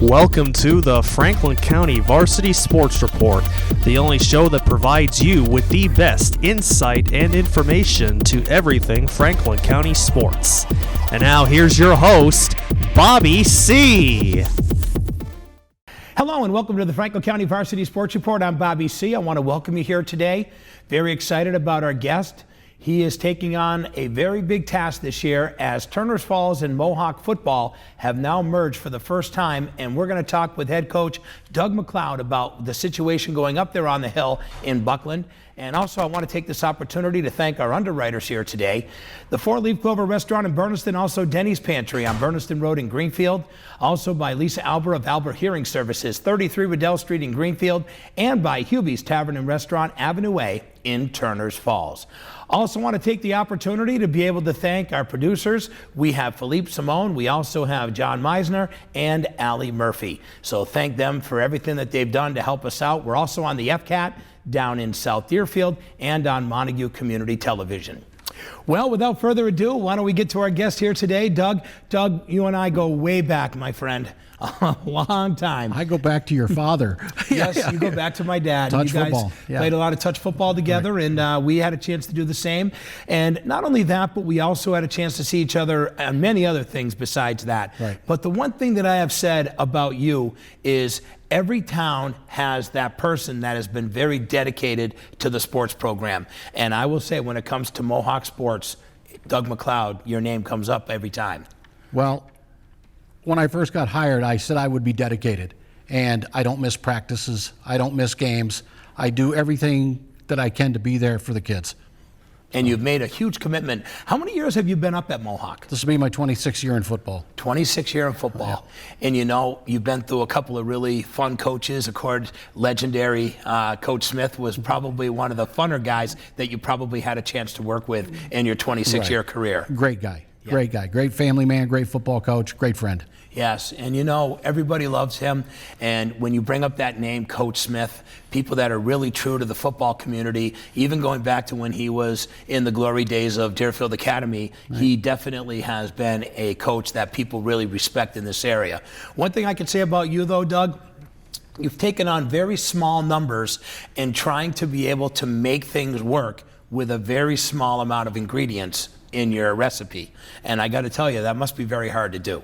Welcome to the Franklin County Varsity Sports Report, the only show that provides you with the best insight and information to everything Franklin County sports. And now here's your host, Bobby C. Hello and welcome to the Franklin County Varsity Sports Report. I'm Bobby C. I want to welcome you here today. Very excited about our guest. He is taking on a very big task this year as Turners Falls and Mohawk football have now merged for the first time, and we're going to talk with head coach Doug McCloud about the situation going up there on the hill in Buckland. And also I want to take this opportunity to thank our underwriters here today. The 4 Leaf Clover Restaurant in Berniston, also Denny's Pantry on Berniston Road in Greenfield, also by Lisa Albert of Albert Hearing Services, 33 Riddell Street in Greenfield, and by Hubie's Tavern and Restaurant, Avenue A in Turners Falls. Also want to take the opportunity to be able to thank our producers. We have Philippe Simone, we also have John Meisner and Allie Murphy. So thank them for everything that they've done to help us out. We're also on the FCAT down in South Deerfield and on Montague Community Television. Well, without further ado, why don't we get to our guest here today, Doug. Doug, you and I go way back, my friend. A long time. I go back to your father. Yes, you go back to my dad. Touch you guys football. Yeah. Played a lot of touch football together, right. And we had a chance to do the same. And not only that, but we also had a chance to see each other on many other things besides that. Right. But the one thing that I have said about you is every town has that person that has been very dedicated to the sports program. And I will say, when it comes to Mohawk sports, Doug McCloud, your name comes up every time. Well, when I first got hired, I said I would be dedicated, and I don't miss practices. I don't miss games. I do everything that I can to be there for the kids. And you've made a huge commitment. How many years have you been up at Mohawk? This will be my 26th year in football. 26 year in football. Yeah. And you know, you've been through a couple of really fun coaches. Of course, legendary Coach Smith was probably one of the funner guys that you probably had a chance to work with in your 26-year career. Great guy. Yeah. Great guy. Great family man, great football coach, great friend. Yes, and you know, everybody loves him. And when you bring up that name, Coach Smith, people that are really true to the football community, even going back to when he was in the glory days of Deerfield Academy, right. He definitely has been a coach that people really respect in this area. One thing I can say about you though, Doug, you've taken on very small numbers and trying to be able to make things work with a very small amount of ingredients in your recipe. And I got to tell you, that must be very hard to do.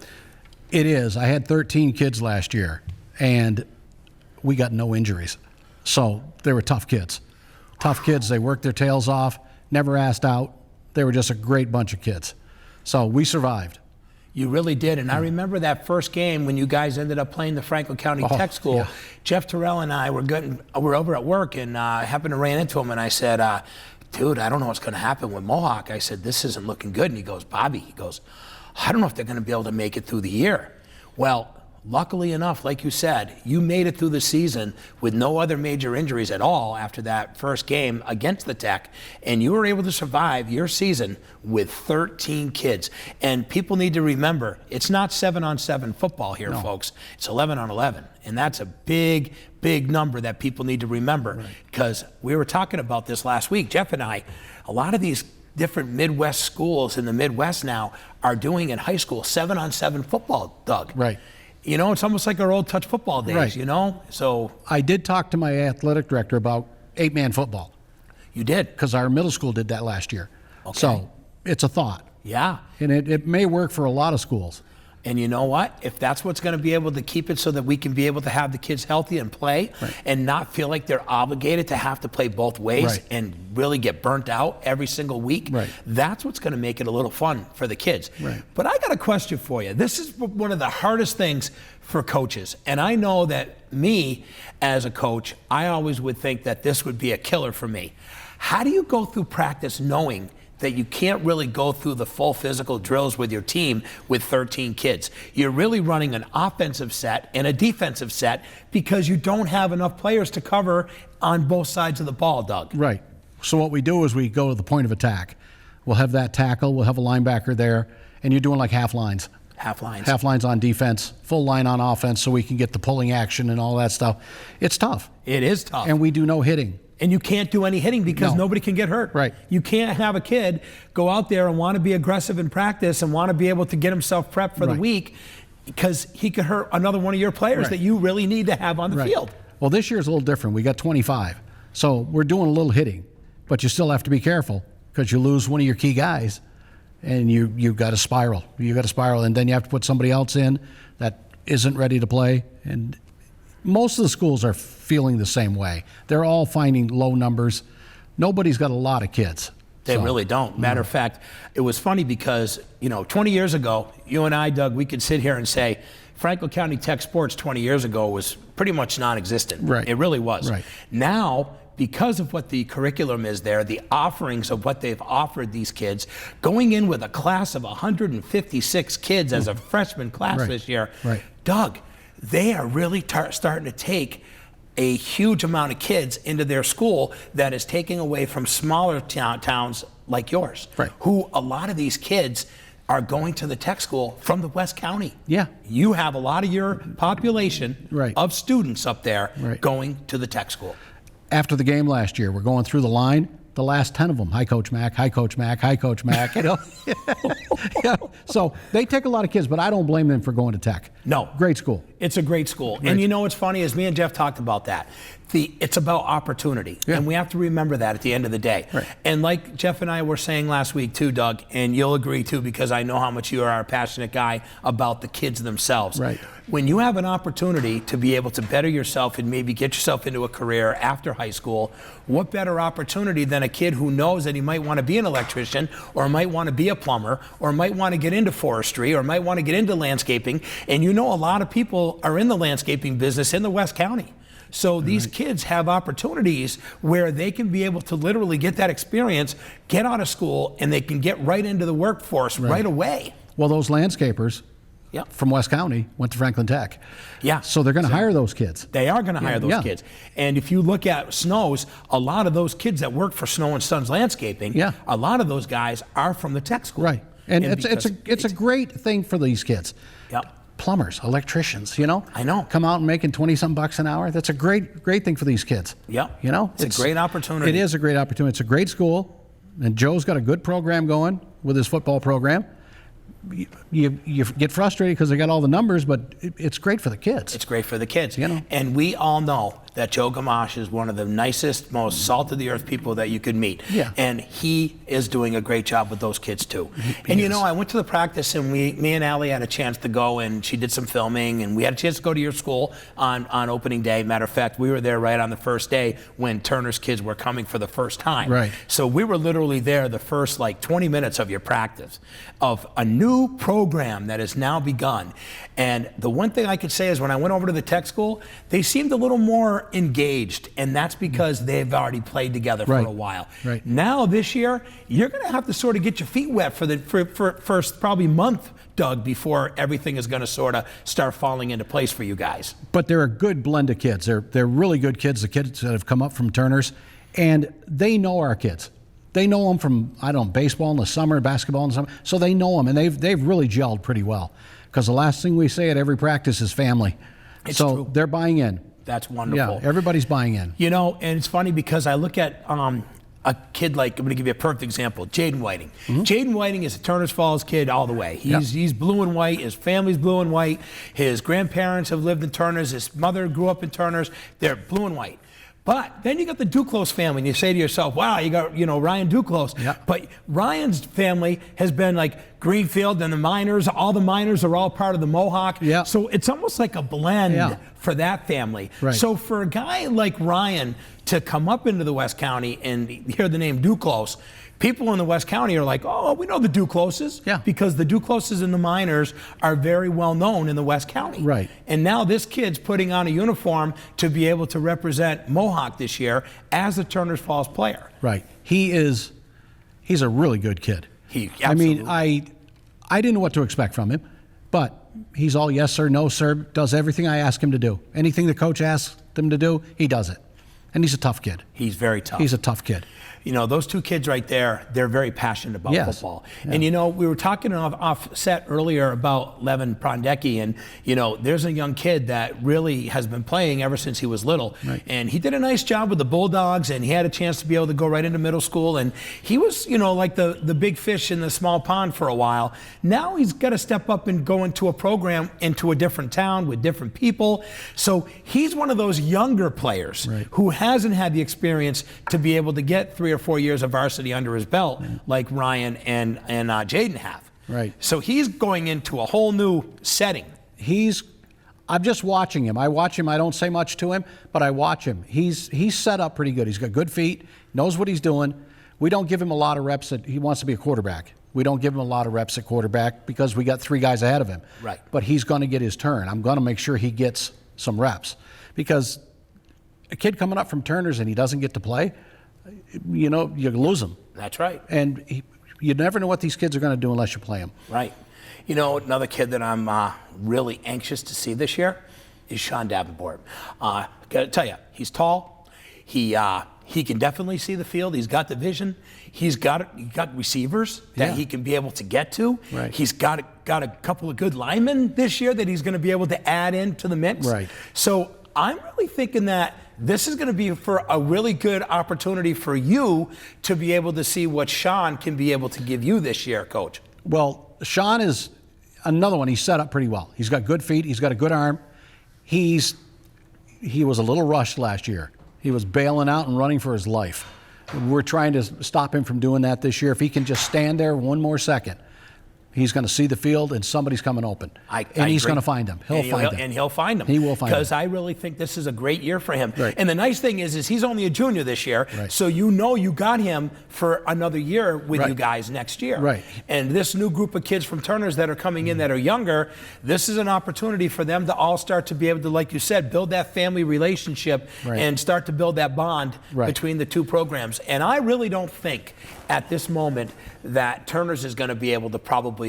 It is. I had 13 kids last year, and we got no injuries. So they were tough kids. Tough kids. They worked their tails off, never asked out. They were just a great bunch of kids. So we survived. You really did. And I remember that first game when you guys ended up playing the Franklin County Tech School. Yeah. Jeff Terrell and I were over at work, and I happened to ran into him, and I said, dude, I don't know what's going to happen with Mohawk. I said, this isn't looking good. And he goes, Bobby, I don't know if they're going to be able to make it through the year. Well, luckily enough, like you said, you made it through the season with no other major injuries at all after that first game against the Tech, and you were able to survive your season with 13 kids. And people need to remember, it's not 7-on-7 football here, folks. It's 11-on-11, and that's a big, big number that people need to remember, because we were talking about this last week, Jeff and I. A lot of these different Midwest schools in the Midwest now are doing in high school 7-on-7 football, Doug. Right. You know, it's almost like our old touch football days, right. You know? So I did talk to my athletic director about 8-man football. You did? Because our middle school did that last year. Okay. So it's a thought. Yeah. And it may work for a lot of schools. And you know what? If that's what's going to be able to keep it so that we can be able to have the kids healthy and play, and not feel like they're obligated to have to play both ways and really get burnt out every single week, that's what's going to make it a little fun for the kids. But I got a question for you. This is one of the hardest things for coaches. And I know that me, as a coach, I always would think that this would be a killer for me. How do you go through practice knowing that you can't really go through the full physical drills with your team with 13 kids? You're really running an offensive set and a defensive set because you don't have enough players to cover on both sides of the ball, Doug. Right. So what we do is we go to the point of attack. We'll have that tackle, we'll have a linebacker there, and you're doing like half lines. Half lines. Half lines on defense, full line on offense, so we can get the pulling action and all that stuff. It's tough. It is tough. And we do no hitting. And you can't do any hitting because nobody can get hurt. Right. You can't have a kid go out there and want to be aggressive in practice and want to be able to get himself prepped for the week because he could hurt another one of your players that you really need to have on the field. Well, this year's a little different. We got 25. So we're doing a little hitting, but you still have to be careful because you lose one of your key guys and you've got to spiral. You've got to spiral, and then you have to put somebody else in that isn't ready to play. And most of the schools are feeling the same way. They're all finding low numbers. Nobody's got a lot of kids. They really don't. Matter of fact, it was funny because, 20 years ago, you and I, Doug, we could sit here and say Franklin County Tech sports 20 years ago was pretty much non-existent. Right. It really was. Right. Now, because of what the curriculum is there, the offerings of what they've offered these kids, going in with a class of 156 kids as a freshman class this year, Doug, they are really starting to take a huge amount of kids into their school that is taking away from smaller towns like yours, who a lot of these kids are going to the tech school from the West County. Yeah. You have a lot of your population of students up there going to the tech school. After the game last year, we're going through the line. The last 10 of them, hi, Coach Mack, hi, Coach Mack, hi, Coach Mack, So they take a lot of kids, but I don't blame them for going to Tech. No. Great school. It's a great school. And you know what's funny is me and Jeff talked about that. It's about opportunity. And we have to remember that at the end of the day. And like Jeff and I were saying last week too, Doug, and you'll agree too, because I know how much you are a passionate guy about the kids themselves. When you have an opportunity to be able to better yourself and maybe get yourself into a career after high school, what better opportunity than a kid who knows that he might want to be an electrician or might want to be a plumber or might want to get into forestry or might want to get into landscaping. And a lot of people are in the landscaping business in the West County. So these kids have opportunities where they can be able to literally get that experience, get out of school, and they can get right into the workforce right away. Well, those landscapers from West County went to Franklin Tech. So they're going to hire those kids. They are going to hire those kids. And if you look at Snow's, a lot of those kids that work for Snow and Sons Landscaping, a lot of those guys are from the tech school. And it's a great thing for these kids. Plumbers, electricians, I know. Come out and making 20-some bucks an hour. That's a great thing for these kids. It's a great opportunity. It is a great opportunity. It's a great school, and Joe's got a good program going with his football program. You get frustrated because they got all the numbers, but it's great for the kids. It's great for the kids. And we all know that Joe Gamache is one of the nicest, most salt-of-the-earth people that you could meet. And he is doing a great job with those kids, too. And, I went to the practice, and me and Allie had a chance to go, and she did some filming, and we had a chance to go to your school on opening day. Matter of fact, we were there right on the first day when Turner's kids were coming for the first time. So we were literally there the first, 20 minutes of your practice of a new program that has now begun. And the one thing I could say is when I went over to the tech school, they seemed a little more engaged, and that's because they've already played together for a while. Now this year, you're going to have to sort of get your feet wet for first probably month, Doug, before everything is going to sort of start falling into place for you guys. But they're a good blend of kids. They're really good kids, the kids that have come up from Turner's, and they know our kids. They know them from, baseball in the summer, basketball in the summer, so they know them, and they've really gelled pretty well. Because the last thing we say at every practice is family. It's true. They're buying in. That's wonderful. Everybody's buying in. And it's funny because I look at a kid like, I'm going to give you a perfect example, Jaden Whiting. Jaden Whiting is a Turner's Falls kid all the way. He's blue and white. His family's blue and white. His grandparents have lived in Turner's. His mother grew up in Turner's. They're blue and white. But then you got the Duclos family, and you say to yourself, wow, you got, Ryan Duclos. But Ryan's family has been like Greenfield and the Miners. All the Miners are all part of the Mohawk. So it's almost like a blend for that family. So for a guy like Ryan to come up into the West County and hear the name Duclos, people in the West County are like, oh, we know the Ducloses, because the Ducloses and the Miners are very well known in the West County. And now this kid's putting on a uniform to be able to represent Mohawk this year as a Turner's Falls player. He's a really good kid. I mean, I didn't know what to expect from him, but he's all yes sir, no sir, does everything I ask him to do. Anything the coach asks him to do, he does it. And he's a tough kid. He's very tough. He's a tough kid. those two kids right there, they're very passionate about football. Yeah. And, we were talking off set earlier about Levin Prondecki, and, there's a young kid that really has been playing ever since he was little. Right. And he did a nice job with the Bulldogs, and he had a chance to be able to go right into middle school. And he was, like the big fish in the small pond for a while. Now he's got to step up and go into a program, into a different town with different people. So he's one of those younger players who hasn't had the experience to be able to get 3 or 4 years of varsity under his belt like Ryan and Jaden have. Right. So he's going into a whole new setting. I'm just watching him. I watch him. I don't say much to him, but I watch him. He's set up pretty good. He's got good feet, knows what he's doing. We don't give him a lot of reps. He wants to be a quarterback. We don't give him a lot of reps at quarterback because we got 3 guys ahead of him. Right. But he's going to get his turn. I'm going to make sure he gets some reps, because a kid coming up from Turner's and he doesn't get to play, you lose him. That's right. And you never know what these kids are going to do unless you play them. Right. Another kid that I'm really anxious to see this year is Shaun Davenport. Got to tell you, he's tall. He can definitely see the field. He's got the vision. He's got receivers that he can be able to get to. Right. He's got a couple of good linemen this year that he's going to be able to add into the mix. Right. So I'm really thinking that this is going to be for a really good opportunity for you to be able to see what Shaun can be able to give you this year, Coach. Well, Shaun is another one. He's set up pretty well. He's got good feet. He's got a good arm. He was a little rushed last year. He was bailing out and running for his life. We're trying to stop him from doing that this year. If he can just stand there one more second, he's going to see the field and somebody's coming open. And he's going to find him. He'll find him. And he'll find him. He will find him. Because I really think this is a great year for him. Right. And the nice thing is he's only a junior this year. Right. So you got him for another year with you guys next year. Right. And this new group of kids from Turner's that are coming in that are younger, this is an opportunity for them to all start to be able to, like you said, build that family relationship and start to build that bond between the two programs. And I really don't think at this moment that Turner's is going to be able to probably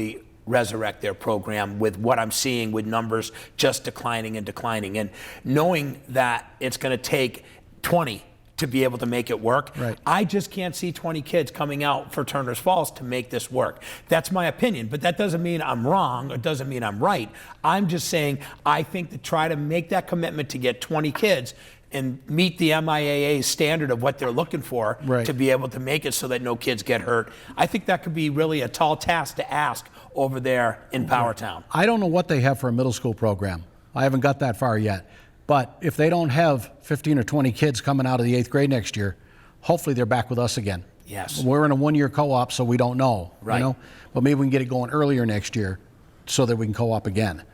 resurrect their program with what I'm seeing with numbers just declining and declining, and knowing that it's going to take 20 to be able to make it work. Right. I just can't see 20 kids coming out for Turner's Falls to make this work. That's my opinion, but that doesn't mean I'm wrong. It doesn't mean I'm right. I'm just saying I think to try to make that commitment to get 20 kids and meet the MIAA standard of what they're looking for to be able to make it so that no kids get hurt. I think that could be really a tall task to ask over there in Powertown. I don't know what they have for a middle school program. I haven't got that far yet. But if they don't have 15 or 20 kids coming out of the 8th grade next year, hopefully they're back with us again. Yes. We're in a 1-year co-op, so we don't know. Right. But maybe we can get it going earlier next year so that we can co-op again.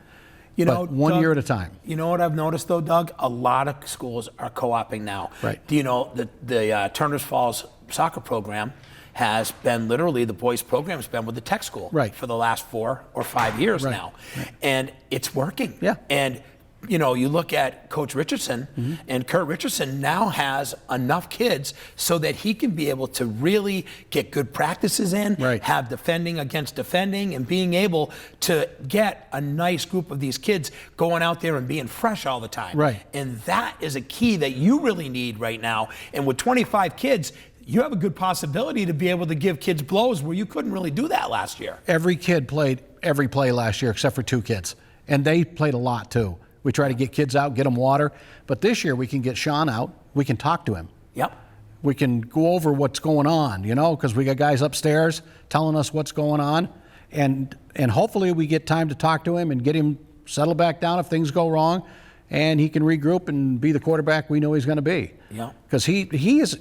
But one year at a time. You know what I've noticed, though, Doug? A lot of schools are co-oping now. Right. Do you know that the Turner's Falls soccer program has been literally, the boys program has been with the tech school for the last 4 or 5 years now. Right. And it's working. Yeah. And you look at Coach Richardson, and Kurt Richardson now has enough kids so that he can be able to really get good practices in, have defending against defending, and being able to get a nice group of these kids going out there and being fresh all the time. Right. And that is a key that you really need right now. And with 25 kids, you have a good possibility to be able to give kids blows where you couldn't really do that last year. Every kid played every play last year except for 2 kids. And they played a lot, too. We try to get kids out, get them water. But this year we can get Shaun out. We can talk to him. Yep. We can go over what's going on, because we got guys upstairs telling us what's going on. And hopefully we get time to talk to him and get him settled back down if things go wrong. And he can regroup and be the quarterback we know he's going to be. Yeah. Because he's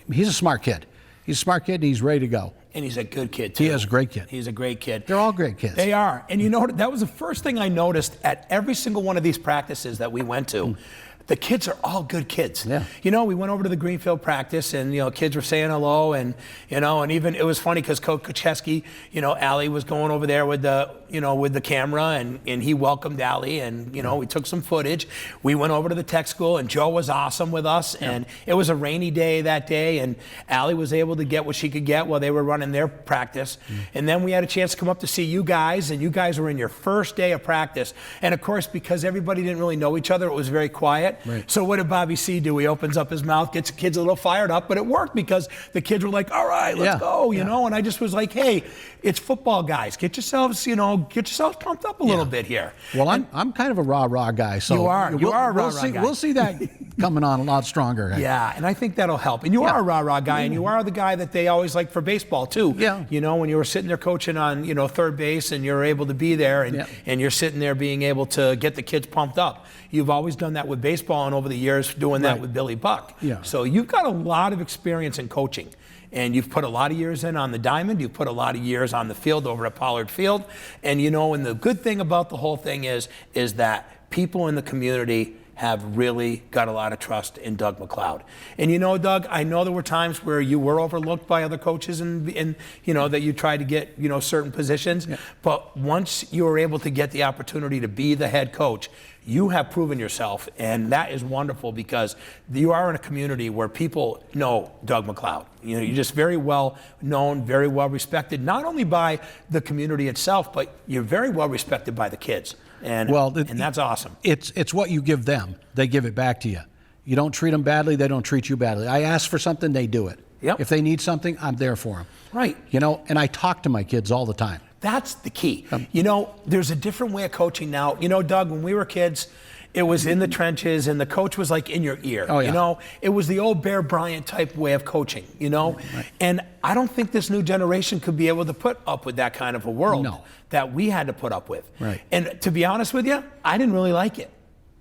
a smart kid. He's a smart kid and he's ready to go. And he's a good kid, too. He is a great kid. He's a great kid. They're all great kids. They are. And that was the first thing I noticed at every single one of these practices that we went to. The kids are all good kids. Yeah. We went over to the Greenfield practice, and kids were saying hello, and and even it was funny because Coach Kucheski, Allie was going over there with the camera, and he welcomed Allie, and we took some footage. We went over to the tech school, and Joe was awesome with us, and it was a rainy day that day, and Allie was able to get what she could get while they were running their practice, and then we had a chance to come up to see you guys, and you guys were in your first day of practice, and of course because everybody didn't really know each other, it was very quiet. Right. So what did Bobby C do? He opens up his mouth, gets the kids a little fired up, but it worked because the kids were like, all right, let's go, you know? And I just was like, hey, it's football, guys. Get yourselves pumped up a little bit here. Well, I'm kind of a rah-rah guy. So you are a rah-rah guy. We'll see that coming on a lot stronger. Yeah, and I think that'll help. And you are a rah-rah guy, and you are the guy that they always like for baseball, too. Yeah. You know, when you were sitting there coaching on, third base and you're able to be there and you're sitting there being able to get the kids pumped up. You've always done that with baseball and over the years doing that with Billy Buck. Yeah. So you've got a lot of experience in coaching. And you've put a lot of years in on the diamond. You've put a lot of years on the field over at Pollard Field. And and the good thing about the whole thing is that people in the community have really got a lot of trust in Doug McCloud. And Doug, I know there were times where you were overlooked by other coaches and that you tried to get, certain positions. Yeah. But once you were able to get the opportunity to be the head coach, you have proven yourself, and that is wonderful because you are in a community where people know Doug McCloud. You're just very well known, very well respected, not only by the community itself, but you're very well respected by the kids. And that's awesome. It's what you give them. They give it back to you. You don't treat them badly, they don't treat you badly. I ask for something, they do it. Yep. If they need something, I'm there for them. Right. And I talk to my kids all the time. That's the key. There's a different way of coaching now. Doug, when we were kids, it was in the trenches and the coach was like in your ear. Oh, yeah. It was the old Bear Bryant type way of coaching, Right. And I don't think this new generation could be able to put up with that kind of a world that we had to put up with. Right. And to be honest with you, I didn't really like it.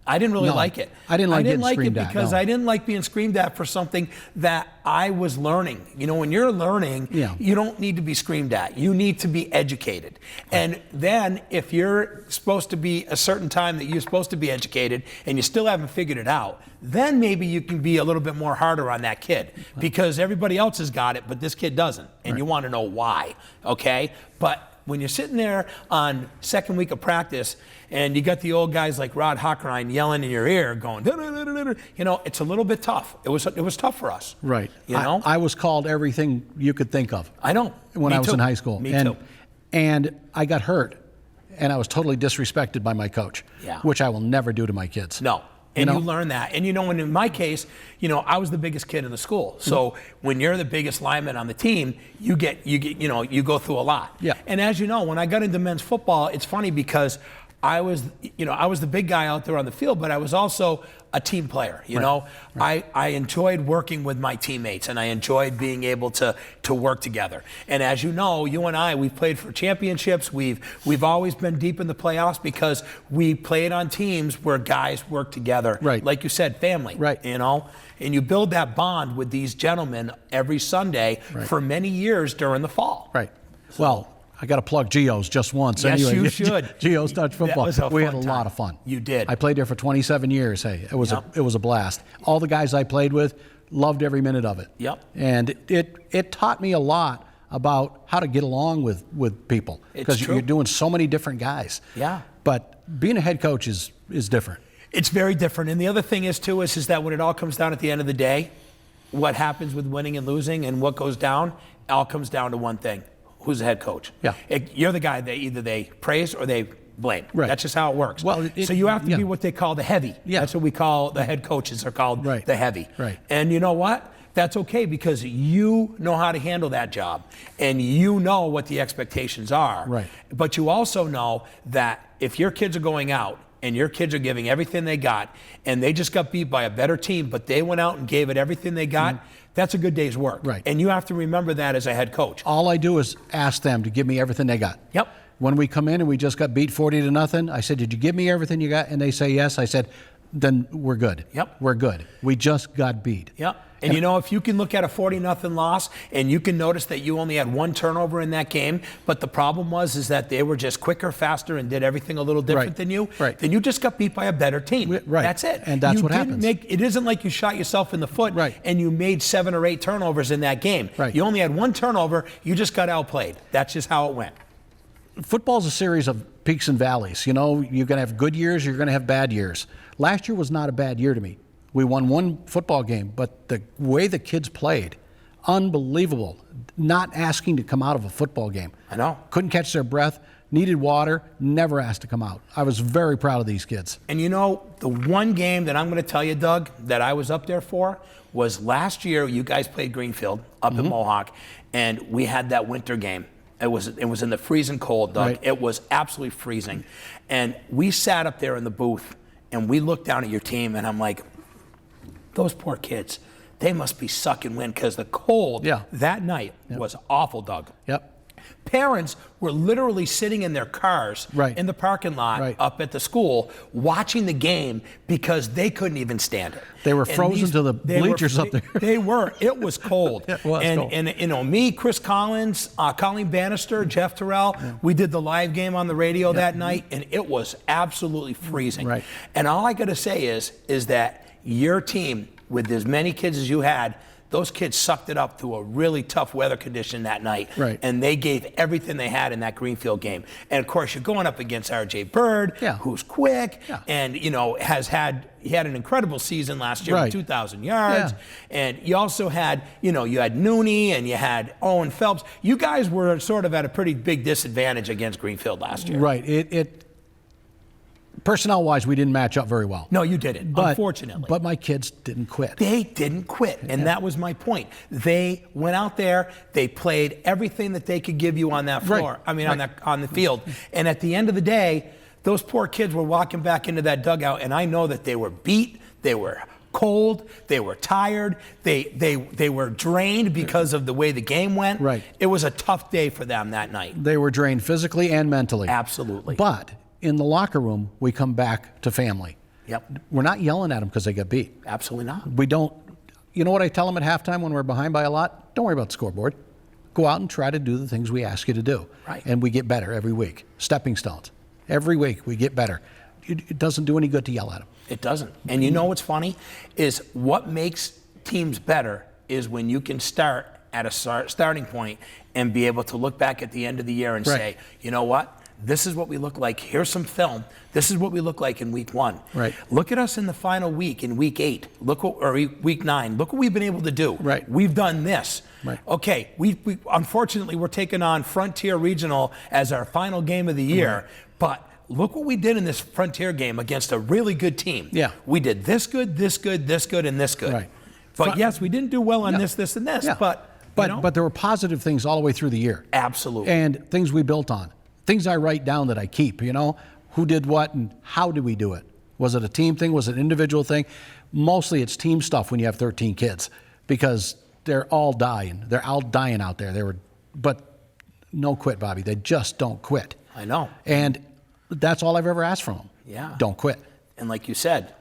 I didn't really like it. I didn't like it because I didn't like being screamed at for something that I was learning. When you're learning, you don't need to be screamed at. You need to be educated. And then if you're supposed to be a certain time that you're supposed to be educated and you still haven't figured it out, then maybe you can be a little bit more harder on that kid because everybody else has got it, but this kid doesn't. And you want to know why, okay? But when you're sitting there on second week of practice and you got the old guys like Rod Hochrein yelling in your ear going, it's a little bit tough. It was tough for us. Right. I was called everything you could think of. I know. When I was in high school. Me too. And I got hurt and I was totally disrespected by my coach, which I will never do to my kids. No. And you learn that. And and in my case, I was the biggest kid in the school. So when you're the biggest lineman on the team, you go through a lot. Yeah. And as you know, when I got into men's football, it's funny because I was the big guy out there on the field, but I was also a team player. Right. I enjoyed working with my teammates and I enjoyed being able to work together. And as you know, you and I, we've played for championships. We've always been deep in the playoffs because we played on teams where guys work together. Right. Like you said, family. Right. And you build that bond with these gentlemen every Sunday for many years during the fall. Right. Well, I got to plug Geo's just once. Yes, anyway. You should. Geo's Touch Football. We had a lot of fun. You did. I played there for 27 years. Hey, it was a blast. All the guys I played with loved every minute of it. Yep. And it taught me a lot about how to get along with people because you're doing so many different guys. Yeah. But being a head coach is different. It's very different. And the other thing is too is that when it all comes down at the end of the day, what happens with winning and losing and what goes down, all comes down to one thing. Who's the head coach? Yeah. You're the guy that either they praise or they blame. Right. That's just how it works. Well, so you have to be what they call the heavy. Yeah. That's what we call the head coaches are called the heavy. Right. And you know what? That's okay because you know how to handle that job and you know what the expectations are. Right. But you also know that if your kids are going out and your kids are giving everything they got and they just got beat by a better team, but they went out and gave it everything they got, that's a good day's work. Right. And you have to remember that as a head coach. All I do is ask them to give me everything they got. Yep. When we come in and we just got beat 40-0, I said, did you give me everything you got? And they say yes. I said, then we're good. Yep. We're good. We just got beat. Yep. And if you can look at a 40-0 loss and you can notice that you only had one turnover in that game, but the problem is that they were just quicker, faster, and did everything a little different than you, then you just got beat by a better team. Right. That's it. And that's what happens. It isn't like you shot yourself in the foot and you made 7 or 8 turnovers in that game. Right. You only had one turnover. You just got outplayed. That's just how it went. Football's a series of peaks and valleys. You're going to have good years, you're going to have bad years. Last year was not a bad year to me. We won one football game, but the way the kids played, unbelievable. Not asking to come out of a football game. I know. Couldn't catch their breath. needed water, never asked to come out. I was very proud of these kids. And you know, the one game that I'm going to tell you, Doug, that I was up there for was last year. You guys played Greenfield up in Mohawk, and we had that winter game. It was in the freezing cold, Doug. Right. It was absolutely freezing. And we sat up there in the booth, and we looked down at your team, and I'm like, those poor kids, they must be sucking wind, because the cold that night was awful, Doug. Yep. Parents were literally sitting in their cars in the parking lot up at the school watching the game because they couldn't even stand it. They were frozen to the bleachers up there. They were. It was cold. It was cold. And you know, me, Chris Collins, Colleen Bannister, Jeff Terrell, we did the live game on the radio that night, and it was absolutely freezing. Right. And all I got to say is that your team, with as many kids as you had, those kids sucked it up through a really tough weather condition that night. Right. And they gave everything they had in that Greenfield game. And of course, you're going up against R.J. Bird, who's quick, and you know he had an incredible season last year with 2,000 yards. And you also had, you had Nooney and you had Owen Phelps. You guys were sort of at a pretty big disadvantage against Greenfield last year. Right. Personnel-wise, we didn't match up very well. No, you didn't, unfortunately. But my kids didn't quit. They didn't quit, and that was my point. They went out there, they played everything that they could give you on that floor. I mean, on the field. And at the end of the day, those poor kids were walking back into that dugout, and I know that they were beat, they were cold, they were tired, they were drained because of the way the game went. Right. It was a tough day for them that night. They were drained physically and mentally. Absolutely. But in the locker room, we come back to family. Yep. We're not yelling at them because they got beat. Absolutely not. We don't. You know what I tell them at halftime when we're behind by a lot? Don't worry about the scoreboard. Go out and try to do the things we ask you to do. Right. And we get better every week. Stepping stones. Every week we get better. It doesn't do any good to yell at them. It doesn't. And you know what's funny is what makes teams better is when you can start at a starting point and be able to look back at the end of the year and say, you know what? This is what we look like. Here's some film. This is what we look like in week 1. Right. Look at us in the final week, in week 8. Or week 9. Look what we've been able to do. Right. We've done this. Right. Okay. We unfortunately we're taking on Frontier Regional as our final game of the year, but look what we did in this Frontier game against a really good team. Yeah. We did this good, this good, this good, and this good. Right. But yes, we didn't do well on this, and this. Yeah. But there were positive things all the way through the year. Absolutely. And things we built on. Things I write down that I keep, who did what and how did we do it? Was it a team thing? Was it an individual thing? Mostly it's team stuff when you have 13 kids because they're all dying. They're all dying out there. But no quit, Bobby. They just don't quit. I know. And that's all I've ever asked from them. Yeah. Don't quit. And like you said,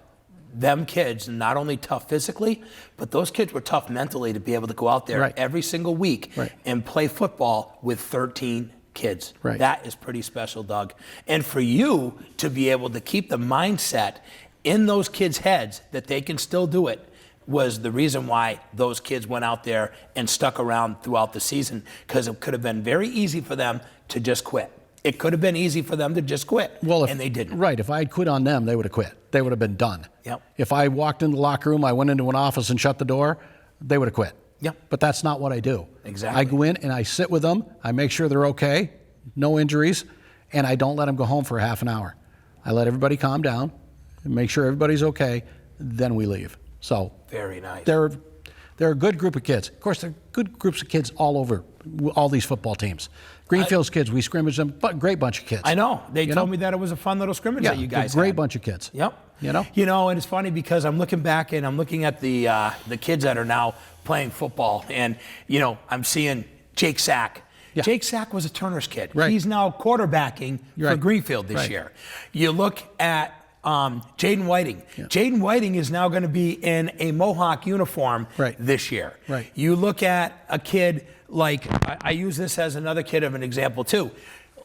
them kids, not only tough physically, but those kids were tough mentally to be able to go out there every single week and play football with 13 kids. Right. That is pretty special, Doug. And for you to be able to keep the mindset in those kids' heads that they can still do it was the reason why those kids went out there and stuck around throughout the season, because it could have been very easy for them to just quit. It could have been easy for them to just quit, and they didn't. Right. If I had quit on them, they would have quit. They would have been done. Yep. If I walked in the locker room, I went into an office and shut the door, they would have quit. Yep. But that's not what I do. Exactly. I go in and I sit with them. I make sure they're okay, no injuries, and I don't let them go home for a half an hour. I let everybody calm down and make sure everybody's okay, then we leave. So very nice. They're a good group of kids. Of course, they're good groups of kids all over all these football teams. Greenfield's kids, we scrimmage them, but great bunch of kids. I know. They told me that it was a fun little scrimmage that you guys great had. Bunch of kids. Yep. And it's funny because I'm looking back and I'm looking at the kids that are now playing football, and I'm seeing Jake Sack. Yeah. Jake Sack was a Turner's kid. Right. He's now quarterbacking for Greenfield this year. You look at Jaden Whiting. Yeah. Jaden Whiting is now going to be in a Mohawk uniform this year. Right. You look at a kid like, I use this as another kid of an example too,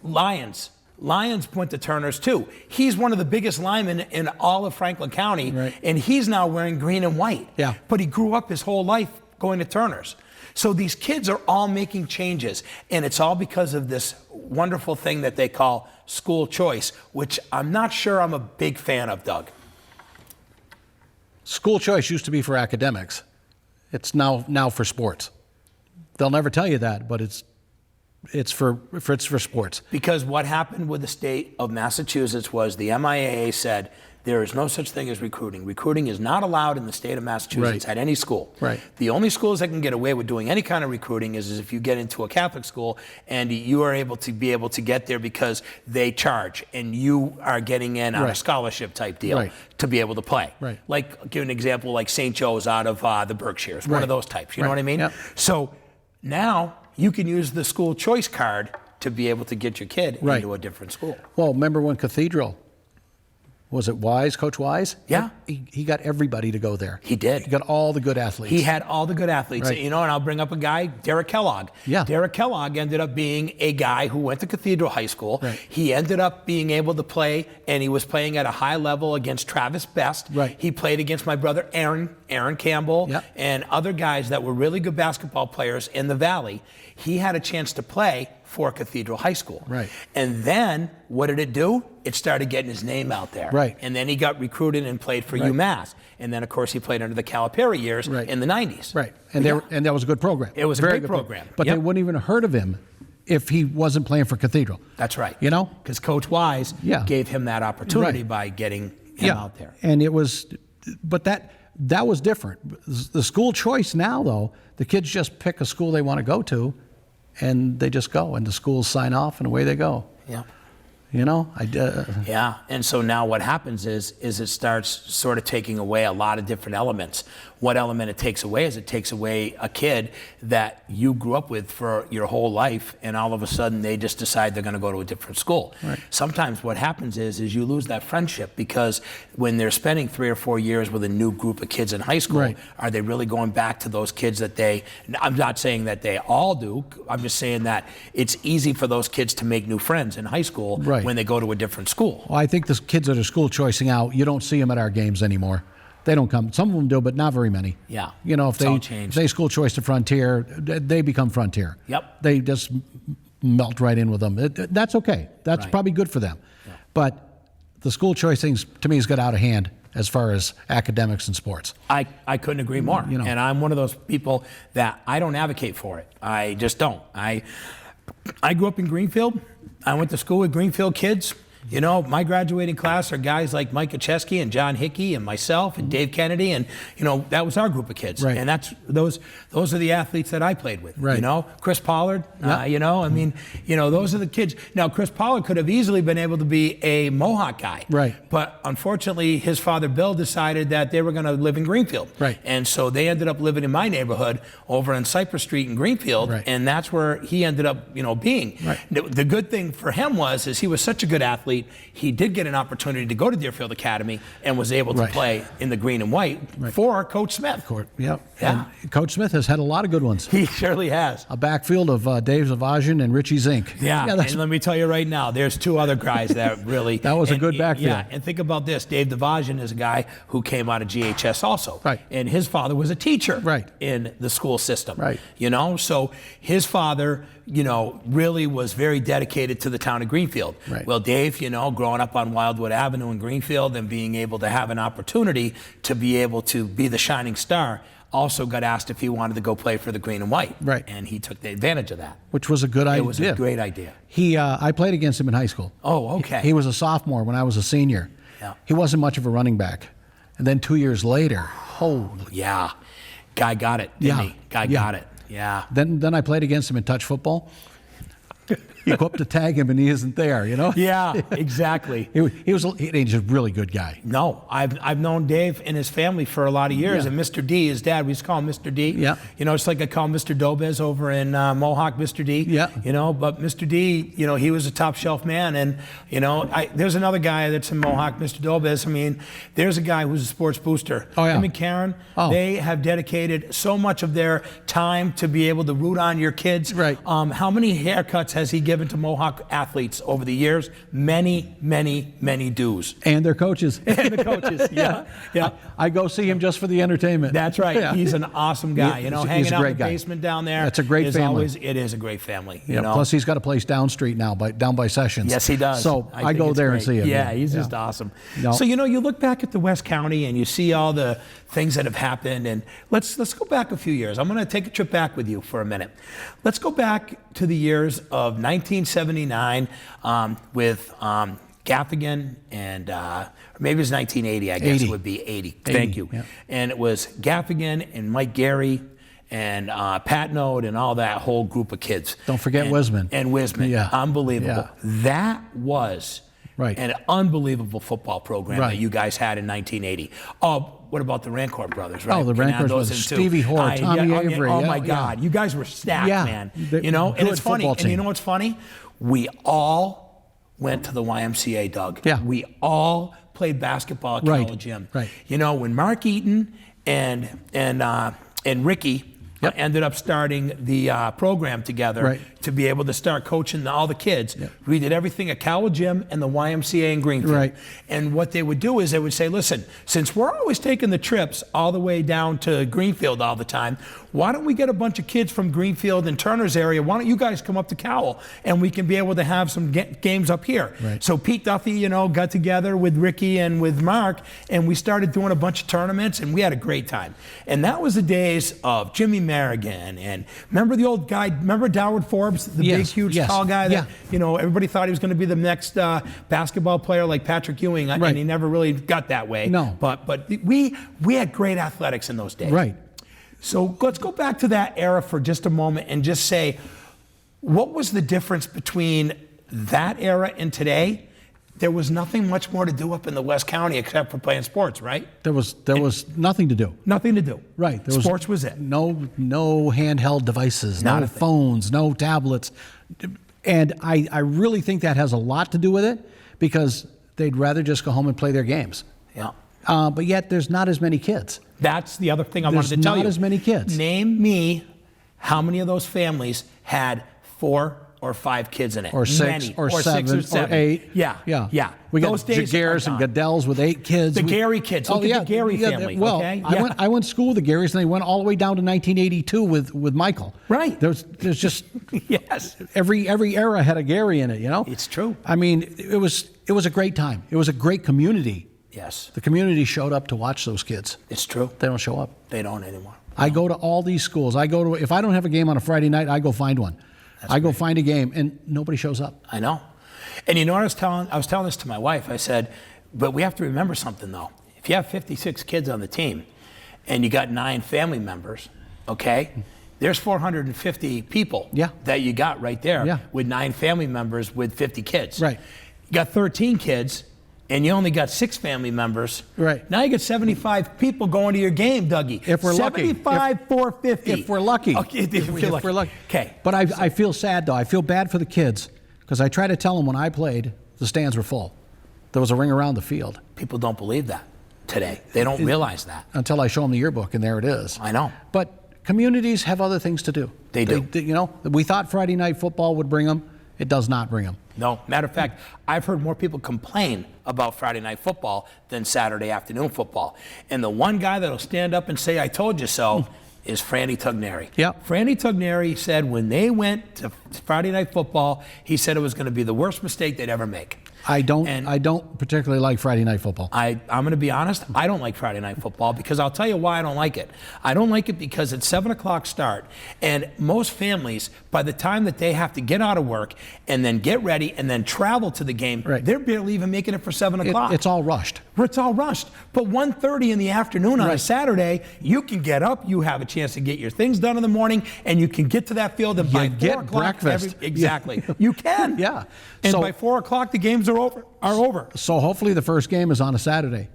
Lyons. Lyons went to Turner's too. He's one of the biggest linemen in all of Franklin County, and he's now wearing green and white. Yeah. But he grew up his whole life going to Turner's. So these kids are all making changes, and it's all because of this wonderful thing that they call school choice, which I'm not sure I'm a big fan of, Doug. School choice used to be for academics. It's now for sports. They'll never tell you that, but it's it's for sports. Because what happened with the state of Massachusetts was the MIAA said there is no such thing as recruiting. Recruiting is not allowed in the state of Massachusetts at any school. Right. The only schools that can get away with doing any kind of recruiting is if you get into a Catholic school and you are able to get there because they charge and you are getting in on a scholarship type deal to be able to play. Right. Like, I'll give an example, like St. Joe's out of the Berkshires, one of those types. You know what I mean? Yep. So now you can use the school choice card to be able to get your kid into a different school. Well, remember when Cathedral, was it Wise, Coach Wise? Yeah. He got everybody to go there. He did. He got all the good athletes. He had all the good athletes. Right. You know, and I'll bring up a guy, Derek Kellogg. Yeah. Derek Kellogg ended up being a guy who went to Cathedral High School. Right. He ended up being able to play, and he was playing at a high level against Travis Best. Right. He played against my brother Aaron Campbell, Yep. and other guys that were really good basketball players in the Valley. He had a chance to play for Cathedral High School. Right. And then, what did it do? It started getting his name out there. Right. And then he got recruited and played for UMass. And then, of course, he played under the Calipari years in the 90s. Right. And and that was a good program. It was a great program. But they wouldn't even have heard of him if he wasn't playing for Cathedral. That's right. You know? Because Coach Wise gave him that opportunity by getting him out there. And it was, but that was different. The school choice now, though, the kids just pick a school they want to go to, and they just go, and the schools sign off, and away they go. Yeah. You know, yeah, and so now what happens is it starts sort of taking away a lot of different elements. What element it takes away is it takes away a kid that you grew up with for your whole life, and all of a sudden they just decide they're going to go to a different school. Right. Sometimes what happens is you lose that friendship because when they're spending 3 or 4 years with a new group of kids in high school, are they really going back to those kids that I'm not saying that they all do, I'm just saying that it's easy for those kids to make new friends in high school when they go to a different school. Well, I think the kids that are school choicing out, you don't see them at our games anymore. They don't come. Some of them do, but not very many. Yeah. You know, if changed. they school choice to Frontier, they become Frontier. Yep. They just melt right in with them. That's okay. That's probably good for them. Yeah. But the school choice things, to me, has got out of hand as far as academics and sports. I couldn't agree more. You know. And I'm one of those people that I don't advocate for it. I just don't. I grew up in Greenfield. I went to school with Greenfield kids. You know, my graduating class are guys like Mike Kacheski and John Hickey and myself and Dave Kennedy, and you know that was our group of kids. Right. And that's those are the athletes that I played with. Right. You know, Chris Pollard. You know, I mean, you know, those are the kids. Now, Chris Pollard could have easily been able to be a Mohawk guy. Right. But unfortunately, his father Bill decided that they were going to live in Greenfield. Right. And so they ended up living in my neighborhood over on Cypress Street in Greenfield, Right. and that's where he ended up, you know, being. Right. The good thing for him was he was such a good athlete. He did get an opportunity to go to Deerfield Academy and was able to play in the green and white for Coach Smith. Yeah. Yeah. And Coach Smith has had a lot of good ones. He surely has. A backfield of Dave Zavajian and Richie Zink. Yeah, and let me tell you right now, there's 2 other guys that really... That was a good backfield. Yeah, and think about this. Dave Zavajian is a guy who came out of GHS also. Right. And his father was a teacher Right. in the school system. Right. You know, so his father, you know, really was very dedicated to the town of Greenfield. Right. Well, Dave, you know, growing up on Wildwood Avenue in Greenfield and being able to have an opportunity to be able to be the shining star, also got asked if he wanted to go play for the green and white. Right. And he took the advantage of that. Which was a good idea. It was a great idea. I played against him in high school. Oh, okay. He was a sophomore when I was a senior. Yeah. He wasn't much of a running back. And then 2 years later, Yeah. Guy got it, didn't he? Guy got it. Yeah. Then I played against him in touch football. You go up to tag him and he isn't there, you know? Yeah, exactly. He's a really good guy. No, I've known Dave and his family for a lot of years, and Mr. D, his dad, we used to call him Mr. D. Yeah. You know, it's like I call Mr. Dobez over in Mohawk, Mr. D. Yeah. You know, but Mr. D, you know, he was a top shelf man, and you know, there's another guy that's in Mohawk, Mr. Dobez. I mean, there's a guy who's a sports booster. Oh yeah. Him and Karen, they have dedicated so much of their time to be able to root on your kids. Right. How many haircuts has he given given to Mohawk athletes over the years. Many, many, many dues. And their coaches. And the coaches, yeah. I go see him just for the entertainment. That's right. Yeah. He's an awesome guy. He's Hanging a out great in the guy. basement down there. That's a great family. It is a great family. Yeah, plus he's got a place down street now, down by Sessions. Yes, he does. So I think go it's there great. and see him. Yeah, he's just awesome. No. So, you look back at the West County and you see all the things that have happened. And let's go back a few years. I'm going to take a trip back with you for a minute. Let's go back to the years of 1979 with Gaffigan and or maybe it was 1980, I guess 80. it would be 80. Thank you. Yeah. And it was Gaffigan and Mike Gary and Pat Node and all that whole group of kids. Don't forget Wisman. And Wisman. Yeah. Unbelievable. Yeah. That was an unbelievable football program that you guys had in 1980. Oh, what about the Rancourt brothers, right? Oh, the Rancourt brothers, Stevie Hoare, Tommy Avery. Oh, my God. You guys were stacked, man. And it's funny. And you know what's funny? We all went to the YMCA, Doug. Yeah. We all played basketball at Kellogg Gym. Right. When Mark Eaton and Ricky ended up starting the program together to be able to start coaching all the kids. Yep. We did everything at Kellogg Gym and the YMCA in Greenfield. Right. And what they would do is they would say, listen, since we're always taking the trips all the way down to Greenfield all the time, why don't we get a bunch of kids from Greenfield and Turner's area? Why don't you guys come up to Cowell and we can be able to have some games up here? Right. So Pete Duffy, got together with Ricky and with Mark, and we started doing a bunch of tournaments, and we had a great time. And that was the days of Jimmy Merrigan, and remember the old guy, remember Doward Forbes, the big, huge, tall guy that, everybody thought he was going to be the next basketball player like Patrick Ewing, and he never really got that way. No. But we had great athletics in those days. Right. So let's go back to that era for just a moment and just say, what was the difference between that era and today? There was nothing much more to do up in the West County except for playing sports, right? There was nothing to do. Nothing to do. Right. Sports was it. No handheld devices, Not no phones, no tablets. And I really think that has a lot to do with it because they'd rather just go home and play their games. Yeah. But yet there's not as many kids. That's the other thing I wanted to tell you. There's not as many kids. Name me how many of those families had 4 or 5 kids in it. Or 6 or 7 or 8. Yeah. We got those days Jaguars and Goddells with 8 kids. The Gary kids. Look at the Gary family. Well, okay? I went to school with the Garys, and they went all the way down to 1982 with Michael. Right. There's just yes. Every era had a Gary in it. It's true. I mean, it was a great time. It was a great community. Yes. The community showed up to watch those kids. It's true. They don't show up. They don't anymore. I go to all these schools. If I don't have a game on a Friday night, I go find one. I go find a game, and nobody shows up. I know. And you know what I was telling this to my wife. I said, but we have to remember something, though. If you have 56 kids on the team and you got 9 family members, okay, there's 450 people that you got right there with 9 family members with 50 kids. Right. You got 13 kids, and you only got 6 family members. Right. Now you got 75 people going to your game, Dougie. If we're lucky. 75, 450. If we're lucky. Okay, if we're lucky. Okay. But I feel sad, though. I feel bad for the kids because I try to tell them when I played, the stands were full. There was a ring around the field. People don't believe that today. They don't realize that. Until I show them the yearbook, and there it is. I know. But communities have other things to do. They do. We thought Friday night football would bring them. It does not bring them. No. Matter of fact, I've heard more people complain about Friday night football than Saturday afternoon football. And the one guy that'll stand up and say, I told you so, is Franny Tugneri. Yep. Franny Tugneri said when they went to Friday night football, he said it was going to be the worst mistake they'd ever make. I don't particularly like Friday night football. I'm going to be honest. I don't like Friday night football because I'll tell you why I don't like it. I don't like it because it's 7 o'clock start, and most families, by the time that they have to get out of work and then get ready and then travel to the game, they're barely even making it for 7 o'clock. It's all rushed. It's all rushed. But 1:30 in the afternoon on a Saturday, you can get up, you have a chance to get your things done in the morning, and you can get to that field and by 4 o'clock. Breakfast. Exactly. You can. Yeah. And by 4 o'clock, the games are over. So hopefully the first game is on a Saturday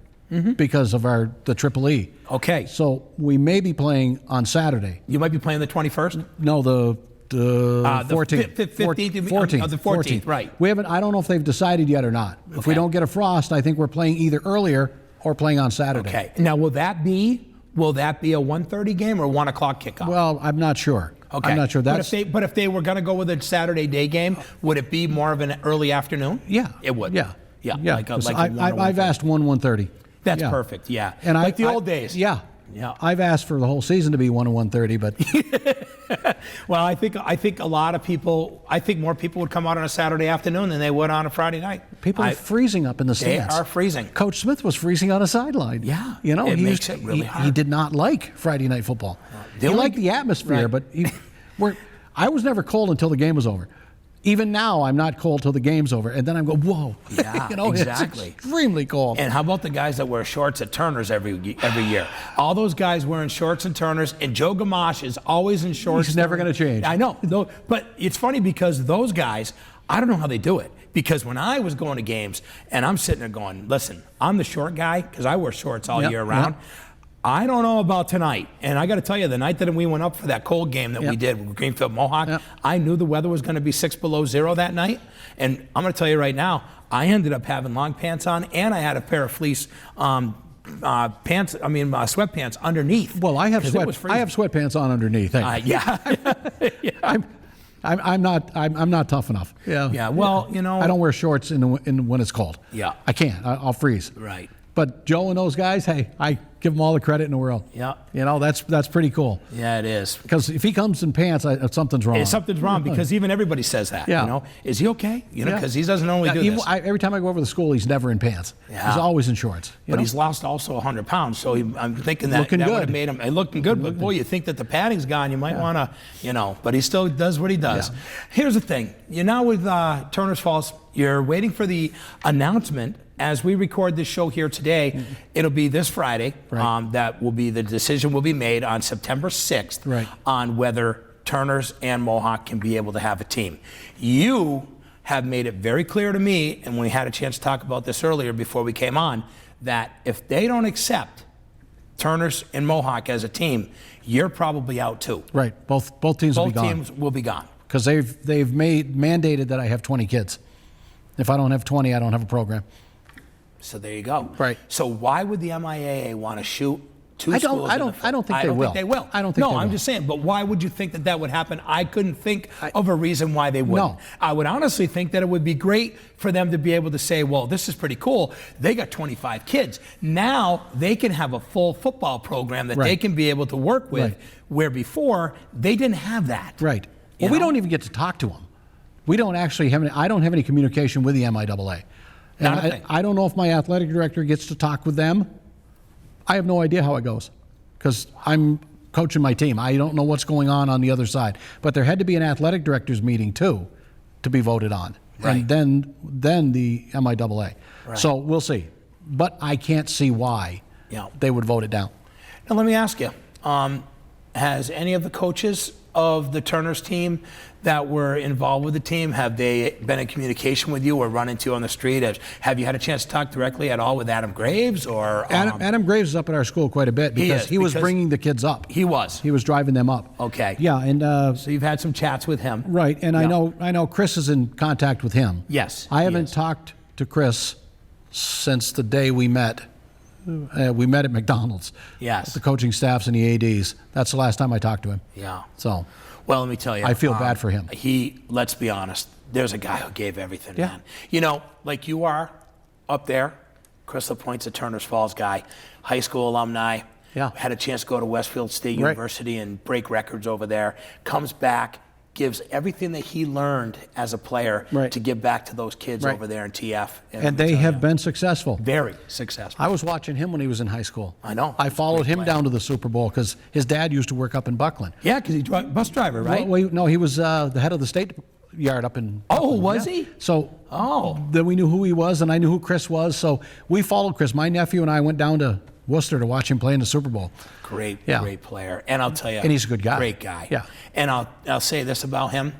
because of the Triple E. Okay. So we may be playing on Saturday. You might be playing the 21st? No, the 14th. 15th. The 14th, right. We haven't. I don't know if they've decided yet or not. If we don't get a frost, I think we're playing either earlier or playing on Saturday. Okay. Now, will that be will that be a 1:30 game or 1 o'clock kickoff? Well, I'm not sure. Okay. I'm not sure. But if they were going to go with a Saturday day game, would it be more of an early afternoon? Yeah. It would. Yeah. Yeah. Yeah. Like I've asked 1:30. That's Yeah. perfect. Yeah. And like the old days. Yeah. Yeah. I've asked for the whole season to be 1 and 1:30, but Well, I think a lot of people. I think more people would come out on a Saturday afternoon than they would on a Friday night. people are freezing up in the They stands. are freezing. Coach Smith was freezing on a sideline. Yeah. You know, It he makes it really he hard. did not like Friday night football. The He only- liked the atmosphere, Right. but I was never cold until the game was over. Even now, I'm not cold till the game's over, and then I'm going, whoa. Yeah, you know, exactly. It's extremely cold. And how about the guys that wear shorts at Turner's every year? All those guys wearing shorts and Turner's, and Joe Gamache is always in shorts. He's never going to change. I know, but it's funny because those guys, I don't know how they do it. Because when I was going to games, and I'm sitting there going, listen, I'm the short guy because I wear shorts all Yep, year round. yep. I don't know about tonight. And I got to tell you, the night that we went up for that cold game that we Yep. did with Greenfield Mohawk, Yep. I knew the weather was going to be 6 below zero that night. And I'm going to tell you right now, I ended up having long pants on, and I had a pair of fleece sweatpants underneath. Well, I have 'Cause it was freezing. sweatpants on underneath. Hey. Yeah. I'm not tough enough. Yeah. Yeah. Well, you know. I don't wear shorts when it's cold. Yeah. I can't. I'll freeze. Right. But Joe and those guys, hey, I give them all the credit in the world. Yeah. You know, that's pretty cool. Yeah, it is. Because if he comes in pants, something's wrong. Something's wrong because even everybody says that. Yeah. You know, is he okay? You know, Yeah. because he doesn't normally do this. Every time I go over to the school, he's never in pants. Yeah. He's always in shorts. But he's lost also 100 pounds, so I'm thinking that Looking would good. have made him looking good. But boy, you think that the padding's gone, you might want to, but he still does what he does. Yeah. Here's the thing: you're now with Turner's Falls. You're waiting for the announcement. As we record this show here today, it'll be this Friday. Right. That will be the decision will be made on September 6th Right. on whether Turner's and Mohawk can be able to have a team. You have made it very clear to me, and we had a chance to talk about this earlier before we came on, that if they don't accept Turner's and Mohawk as a team, you're probably out too. Right. Both teams will be Both gone. teams will be gone. Because they've mandated that I have 20 kids. If I don't have 20, I don't have a program. So there you go. Right. So why would the MIAA want to shoot two I schools? don't think they will. Think they will. I don't think no, they I'm will. just saying. But why would you think that that would happen? I couldn't think of a reason why they wouldn't. No. I would honestly think that it would be great for them to be able to say, well, this is pretty cool. They got 25 kids. Now they can have a full football program that Right. they can be able to work with, Right. where before they didn't have that. Right. You Well, we know? don't even get to talk to them. We don't actually have any, I don't have any communication with the MIAA. And Not a thing. I don't know if my athletic director gets to talk with them. I have no idea how it goes because I'm coaching my team. I don't know what's going on the other side. But there had to be an athletic directors meeting too to be voted on. Right. And then the MIAA. Right. So we'll see. But I can't see why Yeah. they would vote it down. Now let me ask you, has any of the coaches of the Turner's team that were involved with the team, have they been in communication with you or run into you on the street? Have you had a chance to talk directly at all with Adam Graves? Or Adam Graves is up at our school quite a bit because he was because bringing the kids up. He was. He was driving them up. Okay. Yeah, and So you've had some chats with him. right, and Yeah. I know Chris is in contact with him. Yes, I he haven't is. talked to Chris since the day we met. We met at McDonald's. Yes. The coaching staffs and the ADs. That's the last time I talked to him. Yeah. So Well, let me tell you. I feel bad for him. Let's be honest, there's a guy who gave everything, Yeah. man. You know, like you are up there, Chris LaPointe's a Turner's Falls guy, high school alumni. Yeah. Had a chance to go to Westfield State Right. University and break records over there. Comes back, gives everything that he learned as a player Right. to give back to those kids Right. over there in TF. and they have been successful. very successful. I was watching him when he was in high school. I know. I followed Great him player. down to the Super Bowl because his dad used to work up in Buckland. Yeah, because he's bus driver, right? No, he was the head of the state yard up in. Oh, Buckland. was Yeah. he? So Oh. then we knew who he was, and I knew who Chris was. So we followed Chris. My nephew and I went down to Worcester to watch him play in the Super Bowl. Great, Yeah. great player. And I'll tell you. And he's a good guy. Great guy. Yeah. And I'll say this about him.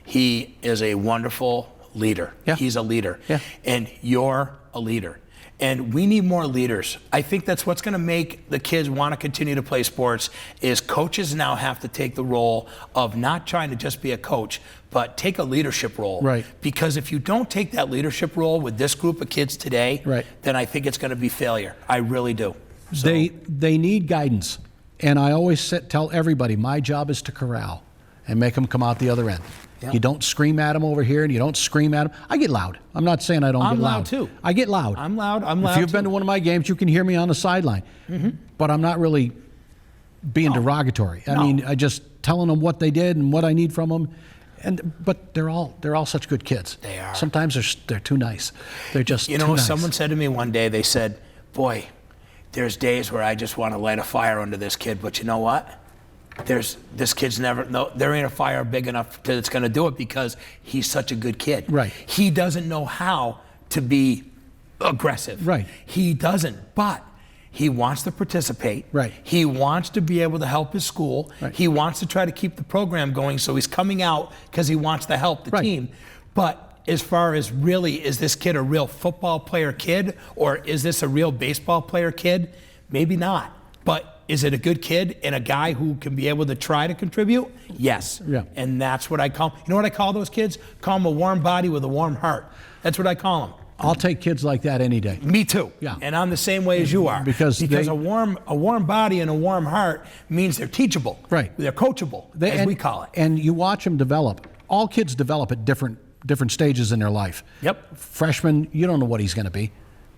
He is a wonderful leader. Yeah. He's a leader. Yeah. And you're a leader. And we need more leaders. I think that's what's going to make the kids want to continue to play sports is coaches now have to take the role of not trying to just be a coach, but take a leadership role. Right. Because if you don't take that leadership role with this group of kids today, Right. then I think it's going to be failure. I really do. So, They need guidance. And I always tell everybody, my job is to corral and make them come out the other end. Yeah. You don't scream at them over here, and you don't scream at them. I get loud. I'm not saying I don't I'm get loud. loud, too. I get loud. I'm loud. I'm loud. If you've been to one of my games, you can hear me on the sideline. But I'm not really being derogatory. I mean, I just telling them what they did and what I need from them. But they're all such good kids. They are. Sometimes they're too nice. They're just You know, too nice. someone said to me one day, they said, boy, there's days where I just want to light a fire under this kid, but you know what? This kid's there ain't a fire big enough that's going to do it because he's such a good kid. Right. He doesn't know how to be aggressive. Right. He doesn't, but he wants to participate. Right. He wants to be able to help his school. Right. He wants to try to keep the program going, so he's coming out because he wants to help the Right. team. But as far as really, is this kid a real football player kid, or is this a real baseball player kid? Maybe not. But is it a good kid and a guy who can be able to try to contribute? Yes. Yeah. And that's what I call, you know what I call those kids? Call them a warm body with a warm heart. That's what I call them. I'll take kids like that any day. Me too. Yeah. And I'm the same way as you are. Because a warm body and a warm heart means they're teachable. Right. They're coachable, as we call it. And you watch them develop. All kids develop at different stages in their life. Yep. Freshman, you don't know what he's going to be.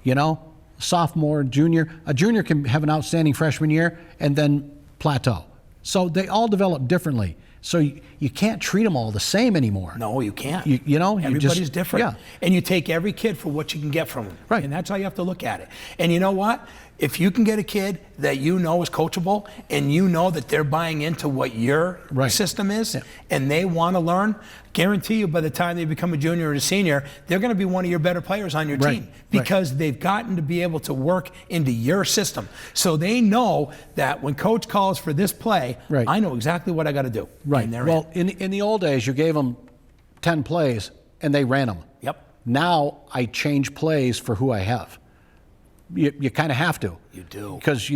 You know, sophomore, junior. A junior can have an outstanding freshman year and then plateau. So they all develop differently. So you can't treat them all the same anymore. No, you can't. You know, everybody's different. Yeah. And you take every kid for what you can get from them. Right. And that's how you have to look at it. And you know what? If you can get a kid that you know is coachable and you know that they're buying into what your Right. system is, Yeah. and they want to learn, guarantee you by the time they become a junior or a senior, they're going to be one of your better players on your Right. team because they've gotten to be able to work into your system. So they know that when coach calls for this play, Right. I know exactly what I got to do. Right. And they're Well, in the old days, you gave them 10 plays and they ran them. Yep. Now I change plays for who I have. You kind of have to. You do. Because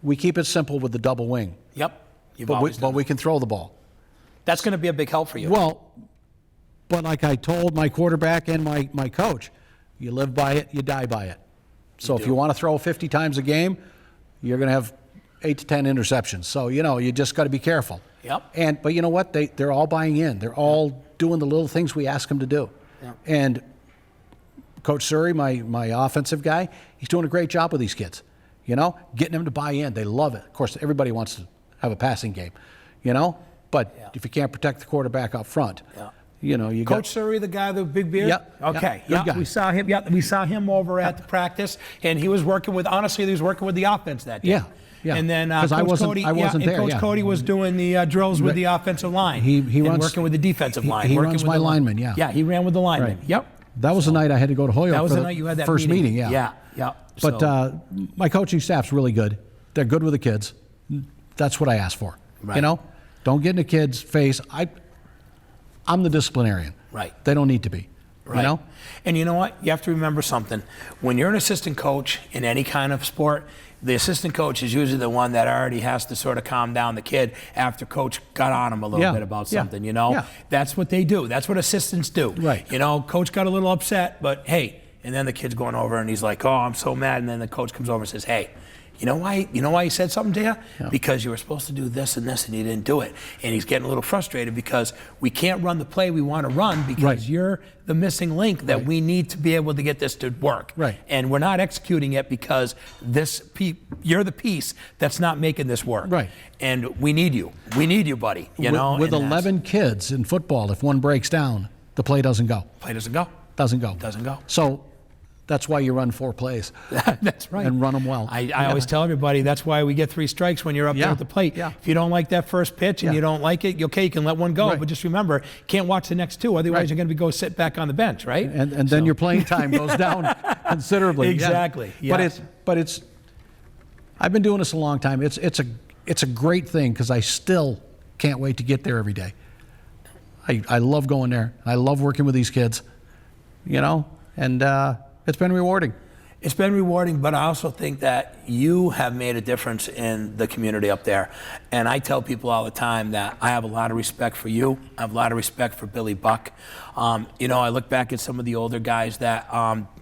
we keep it simple with the double wing. Yep. You've But always done we can throw the ball. That's going to be a big help for you. Well, but like I told my quarterback and my coach, you live by it, you die by it. So if you want to throw 50 times a game, you're going to have 8 to 10 interceptions. So, you just got to be careful. Yep. But you know what? They're all buying in. They're all doing the little things we ask them to do. Yep. And Coach Surrey, my offensive guy, he's doing a great job with these kids. Getting them to buy in. They love it. Of course, everybody wants to have a passing game, But if you can't protect the quarterback up front, you Coach Surrey, the guy with the big beard? Yep. Okay. Good guy. We saw him. Yeah, we saw him over at the practice, and he was working with the offense that day. Yeah. Yeah. And then 'Cause I wasn't there, Coach yeah. Cody was doing the drills with the offensive line. He and runs- working with the defensive line. he working runs with my the line. linemen, yeah. Yeah, he ran with the linemen. Right. Yep. That was the night I had to go to Holyoke That was for the night you had that first meeting. Yeah. Yeah. But my coaching staff's really good. They're good with the kids. That's what I asked for. Right. Don't get in the kid's face. I'm the disciplinarian. Right. They don't need to be. Right. And you know what? You have to remember something. When you're an assistant coach in any kind of sport, the assistant coach is usually the one that already has to sort of calm down the kid after coach got on him a little bit about something, Yeah. That's what they do. That's what assistants do. Right. Coach got a little upset, but hey, and then the kid's going over and he's like, oh, I'm so mad. And then the coach comes over and says, hey, you know why he said something to you? Yeah. Because you were supposed to do this and this and you didn't do it. And he's getting a little frustrated because we can't run the play we want to run because Right. you're the missing link that we need to be able to get this to work. Right. And we're not executing it because you're the piece that's not making this work. Right. And we need you. We need you, buddy. With and 11 kids in football, if one breaks down, the play doesn't go. play doesn't go. Doesn't go. Doesn't go. So that's why you run 4 plays. That's right. And run them well. I always tell everybody that's why we get 3 strikes when you're up there Yeah. at the plate. Yeah. If you don't like that first pitch and Yeah. you don't like it, okay, you can let one go. Right. But just remember, can't watch the next 2. Otherwise, Right. you're going to go sit back on the bench, right? And then your playing time goes down considerably. Yeah. Exactly. Yes. But it's I've been doing this a long time. It's a great thing because I still can't wait to get there every day. I love going there. I love working with these kids, and it's been rewarding. It's been rewarding, but I also think that you have made a difference in the community up there. And I tell people all the time that I have a lot of respect for you. I have a lot of respect for Billy Buck. You know, I look back at some of the older guys that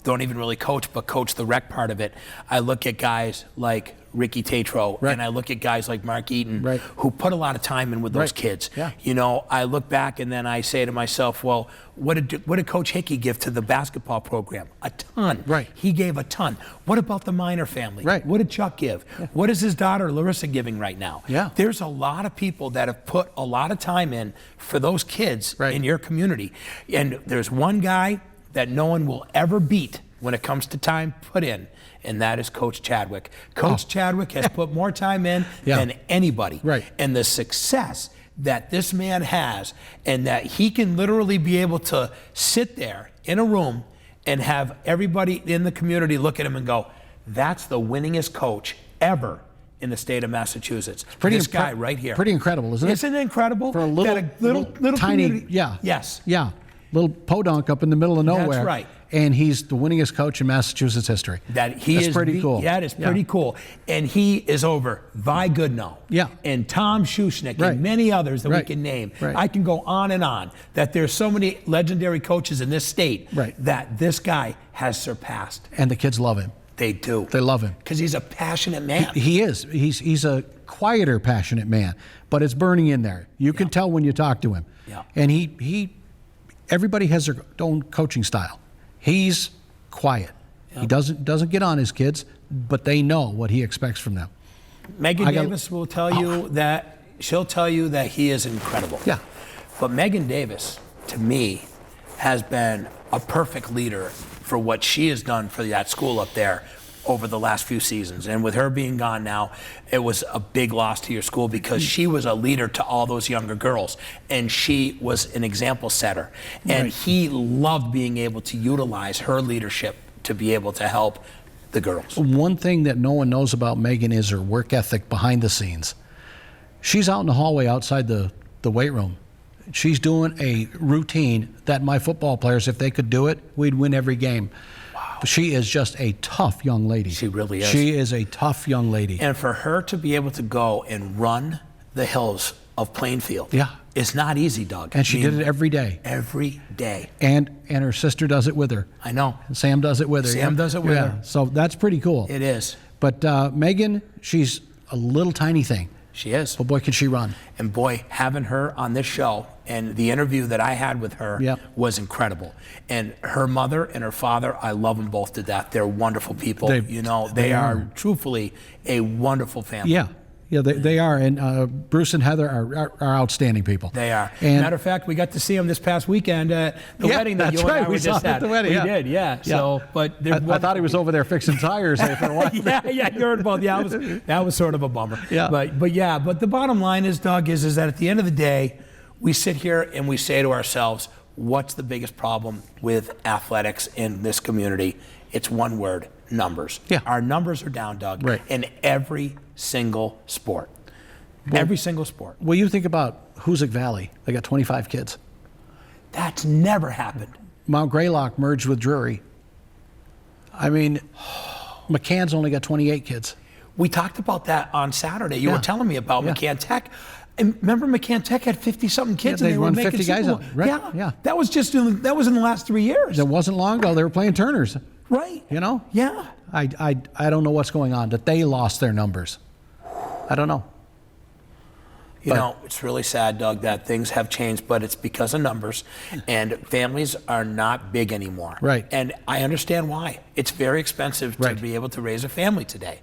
don't even really coach, but coach the rec part of it. I look at guys like Ricky Tatro, and I look at guys like Mark Eaton, who put a lot of time in with those kids. Yeah. You know, I look back and then I say to myself, well, what did Coach Hickey give to the basketball program? A ton. Right. He gave a ton. What about the Minor family? Right. What did Chuck give? Yeah. What is his daughter Larissa giving right now? Yeah. There's a lot of people that have put a lot of time in for those kids in your community. And there's one guy that no one will ever beat when it comes to time put in, and that is Coach Chadwick. Coach Chadwick has put more time in than anybody. Right. And the success that this man has, and that he can literally be able to sit there in a room and have everybody in the community look at him and go, that's the winningest coach ever in the state of Massachusetts. This guy right here. Pretty incredible, isn't it? Isn't it incredible? For a little tiny, community. Yes. Little podunk up in the middle of nowhere. That's right. And he's the winningest coach in Massachusetts history. That's pretty cool. That is pretty cool. And he is over Vi Goodnow. Yeah. And Tom Schuschnick and many others that we can name. Right. I can go on and on. That there's so many legendary coaches in this state that this guy has surpassed. And the kids love him. They do. They love him. Because he's a passionate man. He is. He's a quieter, passionate man, but it's burning in there. You can tell when you talk to him. Yeah. And everybody has their own coaching style. He's quiet. He doesn't get on his kids, but they know what he expects from them. Megan Davis will tell you that she'll tell you that he is incredible. Yeah. But Megan Davis, to me, has been a perfect leader for what she has done for that school up there over the last few seasons. And with her being gone now, it was a big loss to your school because she was a leader to all those younger girls. And she was an example setter. And he loved being able to utilize her leadership to be able to help the girls. One thing that no one knows about Megan is her work ethic behind the scenes. She's out in the hallway outside the weight room. She's doing a routine that my football players, if they could do it, we'd win every game. She is just a tough young lady. She really is. She is a tough young lady. And for her to be able to go and run the hills of Plainfield is not easy, Doug. And she did it every day. Every day. And her sister does it with her. I know. And Sam does it with her. Sam does it with her. So that's pretty cool. It is. But Megan, she's a little tiny thing. She is. But boy, can she run. And boy, having her on this show and the interview that I had with her was incredible. And her mother and her father, I love them both to death. They're wonderful people. They are truthfully a wonderful family. Yeah, they are. And Bruce and Heather are outstanding people. They are. And matter of fact, we got to see them this past weekend at the wedding that you and I were just at. The wedding, we did, yeah. So, but I thought he was over there fixing tires there for a while. you heard both. Yeah, that was sort of a bummer. Yeah. But the bottom line is, Doug, is that at the end of the day, we sit here and we say to ourselves, what's the biggest problem with athletics in this community? It's one word: numbers. Yeah. Our numbers are down, Doug, in every single sport. Every single sport. Well, you think about Hoosick Valley. They got 25 kids. That's never happened. Mount Greylock merged with Drury. I mean, McCann's only got 28 kids. We talked about that on Saturday. You were telling me about McCann Tech. And remember, McCann Tech had 50-something kids, and they were making 50 guys Super Bowl. out. Right. Yeah. That was in the last 3 years. It wasn't long ago. They were playing Turners. Right. You know? Yeah. I don't know what's going on, that they lost their numbers. I don't know. You know, it's really sad, Doug, that things have changed, but it's because of numbers, and families are not big anymore. Right. And I understand why. It's very expensive to be able to raise a family today.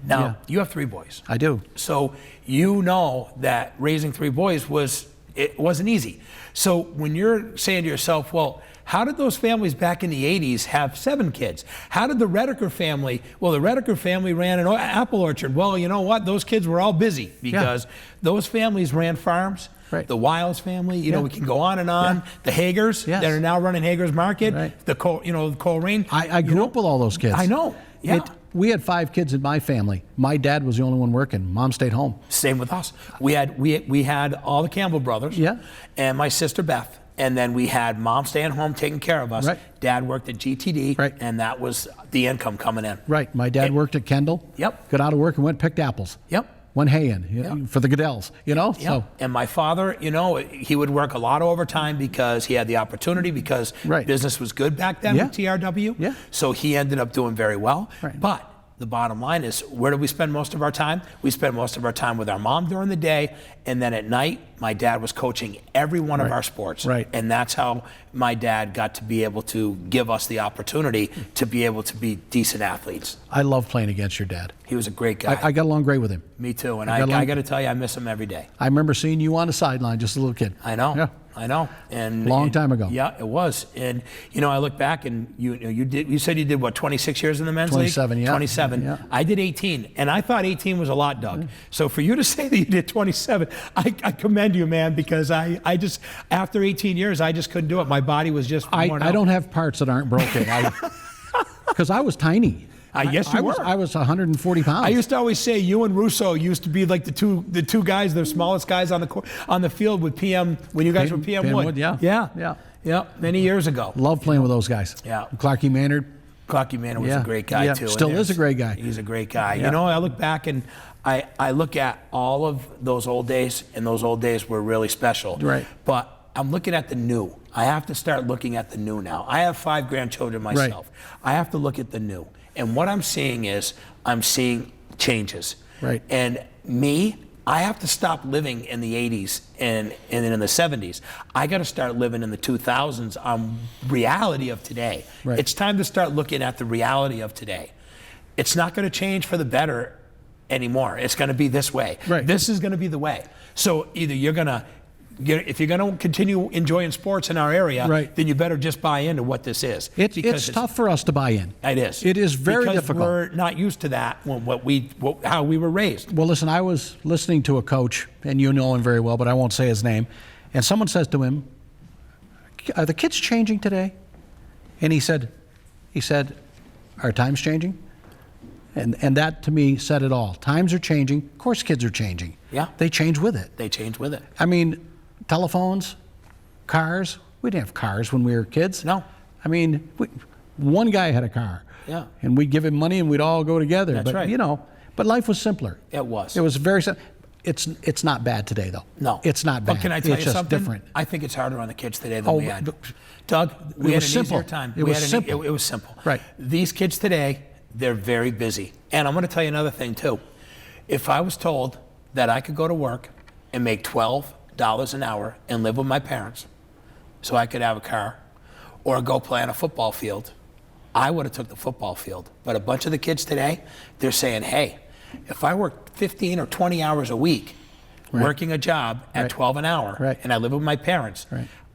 Now, you have 3 boys. I do. So you know that raising 3 boys wasn't easy. So when you're saying to yourself, well, how did those families back in the 80s have 7 kids? How did the Redeker family, the Redeker family ran an apple orchard. Well, you know what? Those kids were all busy because those families ran farms. Right. The Wiles family, you know, we can go on and on. The Hagers that are now running Hagers Market. Right. The Coleraine. I grew up with all those kids. I know. Yeah. We had 5 kids in my family. My dad was the only one working. Mom stayed home. Same with us. We had all the Campbell brothers. Yeah. And my sister Beth. And then we had mom staying home taking care of us. Right. Dad worked at GTD, Right. and that was the income coming in. Right. My dad worked at Kendall. Yep. Got out of work and went picked apples. Yep. Went haying for the Goodells, Yeah. So And my father, he would work a lot of overtime because he had the opportunity, because Right. business was good back then Yeah. with TRW. Yeah. So he ended up doing very well. Right. But the bottom line is, where do we spend most of our time? We spend most of our time with our mom during the day, and then at night, my dad was coaching every one of our sports. Right. And that's how my dad got to be able to give us the opportunity to be able to be decent athletes. I love playing against your dad. He was a great guy. I got along great with him. Me too. And I I got along- got to tell you, I miss him every day. I remember seeing you on the sideline, just a little kid. I know. Yeah. I know. And Long time ago. Yeah, it was. And I look back, and you said you did what, 26 years in the men's 27, league? yeah. 27. Yeah. I did 18, and I thought 18 was a lot, Doug. So for you to say that you did 27, I commend you, man, because I just, after 18 years, I just couldn't do it. My body was just worn out. I don't have parts that aren't broken. Because I was tiny. Yes, you were. I was 140 pounds. I used to always say you and Russo used to be like the two guys, the smallest guys on the field with PM when you guys were PM Wood. Yeah. Many years ago. Love playing with those guys. Yeah. Clarky Maynard. Clarky Manor was a great guy too. Still is a great guy. He's a great guy. Yeah. I look back and I look at all of those old days, and those old days were really special. Right. But I'm looking at the new. I have to start looking at the new now. I have 5 grandchildren myself. Right. I have to look at the new. And what I'm seeing is I'm seeing changes. Right. And I have to stop living in the 80s and in the 70s. I got to start living in the 2000s on reality of today. Right. It's time to start looking at the reality of today. It's not going to change for the better anymore. It's going to be this way. Right. This is going to be the way. So either if you're going to continue enjoying sports in our area, right. then you better just buy into what this is. It's tough for us to buy in. It is. It is very because difficult. We're not used to that how we were raised. Well, listen, I was listening to a coach, and you know him very well, but I won't say his name. And someone says to him, "Are the kids changing today?" And he said, "Are times changing?" And that to me said it all. Times are changing. Of course, kids are changing. Yeah. They change with it. They change with it. I mean, telephones, cars. We didn't have cars when we were kids. No. I mean, one guy had a car. Yeah. And we'd give him money and we'd all go together. That's right. But life was simpler. It was. It was very simple. It's not bad today, though. No. It's not bad. But can I tell it's you just something? different. I think it's harder on the kids today than we had. Doug, we It had was an simple. easier time. It was simple. It was simple. Right. These kids today, they're very busy. And I'm going to tell you another thing, too. If I was told that I could go to work and make $12 an hour and live with my parents so I could have a car or go play on a football field, I would have took the football field. But a bunch of the kids today, they're saying, hey, if I work 15 or 20 hours a week working a job at 12 an hour and I live with my parents,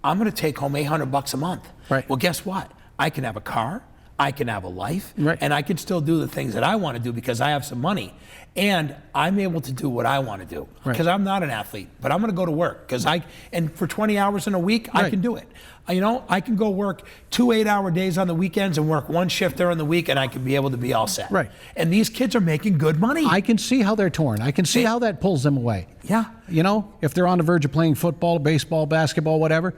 I'm going to take home $800 a month. Right. Well, guess what? I can have a car, I can have a life, Right. and I can still do the things that I want to do because I have some money. And I'm able to do what I want to do because I'm not an athlete, but I'm going to go to work and for 20 hours in a week, I can do it. I can go work 2 8-hour days on the weekends and work 1 shift during the week, and I can be able to be all set. Right. And these kids are making good money. I can see how they're torn. I can see how that pulls them away. Yeah. If they're on the verge of playing football, baseball, basketball, whatever,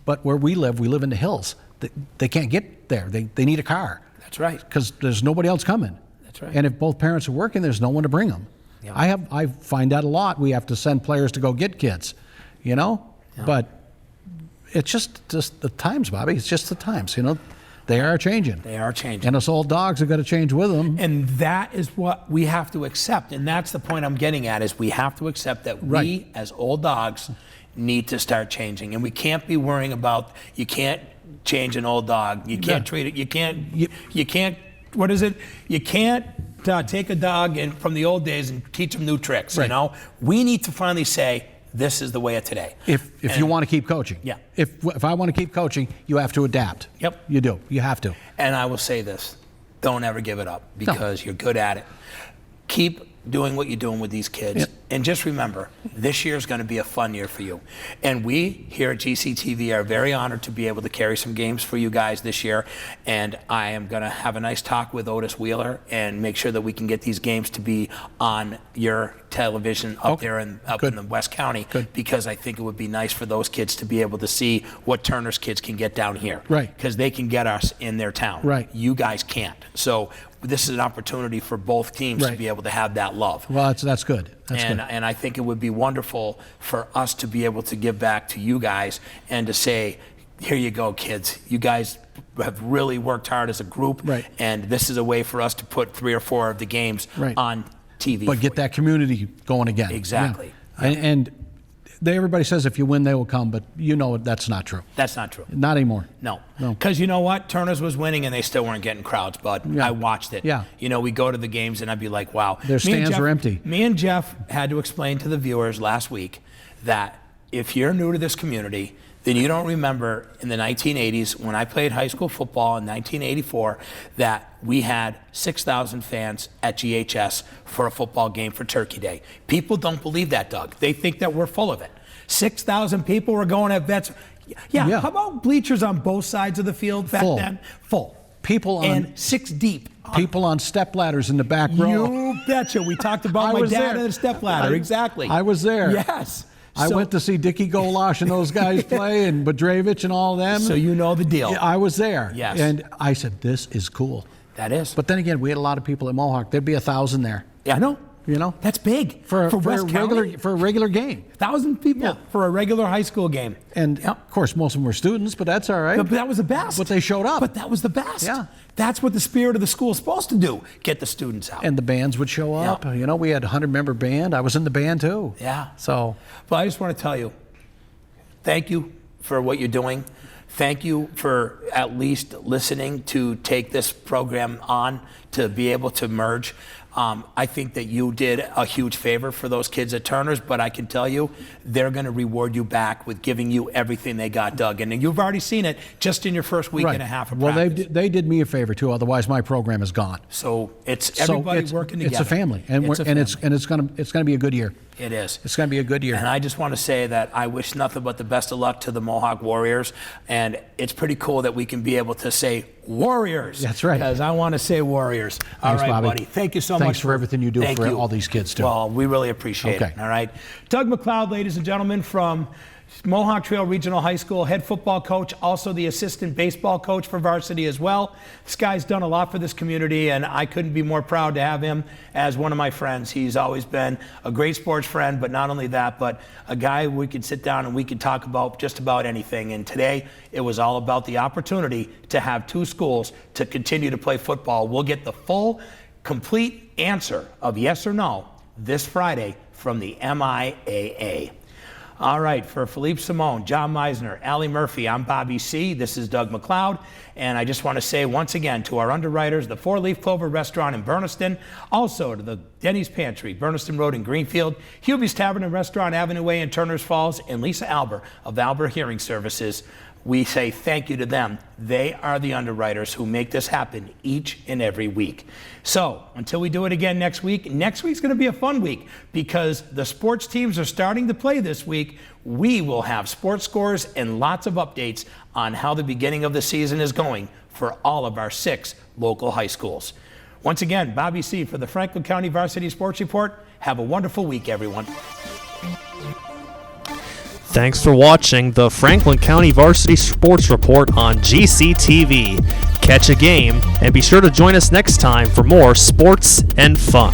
but where we live in the hills. They can't get there. They need a car. That's right. Because there's nobody else coming. That's right. And if both parents are working, there's no one to bring them. Yeah. I find that a lot. We have to send players to go get kids, Yeah. But it's just the times, Bobby. It's just the times, They are changing. They are changing. And us old dogs have got to change with them. And that is what we have to accept. And that's the point I'm getting at, is we have to accept that we, as old dogs, need to start changing. And we can't be worrying about, you can't change an old dog. You can't treat it. You can't, what is it? You can't take a dog from the old days and teach them new tricks, We need to finally say, this is the way of today. If you want to keep coaching. Yeah. If I want to keep coaching, you have to adapt. Yep. You do. You have to. And I will say this, don't ever give it up because you're good at it. Keep doing what you're doing with these kids. And just remember, this year is going to be a fun year for you. And we here at GCTV are very honored to be able to carry some games for you guys this year. And I am going to have a nice talk with Otis Wheeler and make sure that we can get these games to be on your television up there in the West County. Because I think it would be nice for those kids to be able to see what Turner's kids can get down here. Right. Because they can get us in their town. Right. You guys can't. So this is an opportunity for both teams to be able to have that love. Well, that's good. And I think it would be wonderful for us to be able to give back to you guys and to say, here you go, kids. You guys have really worked hard as a group, and this is a way for us to put 3 or 4 of the games on TV. But get that community going again. Exactly. Yeah. And everybody says if you win, they will come, but you know that's not true. That's not true. Not anymore. No. Because you know what? Turner's was winning, and they still weren't getting crowds, bud. I watched it. Yeah. You know, we go to the games, and I'd be like, wow. Their stands are empty. Me and Jeff had to explain to the viewers last week that if you're new to this community, then you don't remember in the 1980s when I played high school football in 1984 that we had 6,000 fans at GHS for a football game for Turkey Day. People don't believe that, Doug. They think that we're full of it. 6,000 people were going at vets. Yeah. How about bleachers on both sides of the field back then? Full. People on and 6 deep. People on step ladders in the back row. You betcha. We talked about my dad and the step ladder. Exactly. I was there. Yes. I went to see Dickie Golash and those guys play, and Bedravich and all them. So you know the deal. I was there. Yes. And I said, this is cool. That is. But then again, we had a lot of people at Mohawk. There'd be 1,000 there. Yeah, I know. You know? That's big. For a regular game. 1,000 people for a regular high school game. And, of course, most of them were students, but that's all right. But that was the best. But they showed up. But that was the best. Yeah. That's what the spirit of the school is supposed to do, get the students out. And the bands would show up. You know, we had a 100-member band. I was in the band, too. Yeah. So. But I just want to tell you, thank you for what you're doing. Thank you for at least listening to take this program on to be able to merge. I think that you did a huge favor for those kids at Turner's, but I can tell you they're going to reward you back with giving you everything they got, Doug. And you've already seen it just in your first week and a half of practice. Well, they did me a favor too. Otherwise, my program is gone. So it's everybody working together. It's a family, and it's going to be a good year. It is. It's going to be a good year. And I just want to say that I wish nothing but the best of luck to the Mohawk Warriors. And it's pretty cool that we can be able to say Warriors. That's right. Because I want to say Warriors. All right, Bobby. buddy. Thank you so much. Thanks for everything you do for all these kids, too. Well, we really appreciate it. All right. Doug McCloud, ladies and gentlemen, from Mohawk Trail Regional High School, head football coach, also the assistant baseball coach for Varsity as well. This guy's done a lot for this community, and I couldn't be more proud to have him as one of my friends. He's always been a great sports friend, but not only that, but a guy we could sit down and we could talk about just about anything. And today, it was all about the opportunity to have 2 schools to continue to play football. We'll get the full, complete answer of yes or no this Friday from the MIAA. All right, for Philippe Simone, John Meisner, Allie Murphy, I'm Bobby C. This is Doug McCloud. And I just want to say once again to our underwriters, the 4-Leaf Clover Restaurant in Berniston, also to the Denny's Pantry, Berniston Road in Greenfield, Hubie's Tavern and Restaurant, Avenue Way in Turners Falls, and Lisa Alber of Alber Hearing Services. We say thank you to them. They are the underwriters who make this happen each and every week. So until we do it again next week's going to be a fun week because the sports teams are starting to play this week. We will have sports scores and lots of updates on how the beginning of the season is going for all of our 6 local high schools. Once again, Bobby C. for the Franklin County Varsity Sports Report. Have a wonderful week, everyone. Thanks for watching the Franklin County Varsity Sports Report on GCTV. Catch a game and be sure to join us next time for more sports and fun.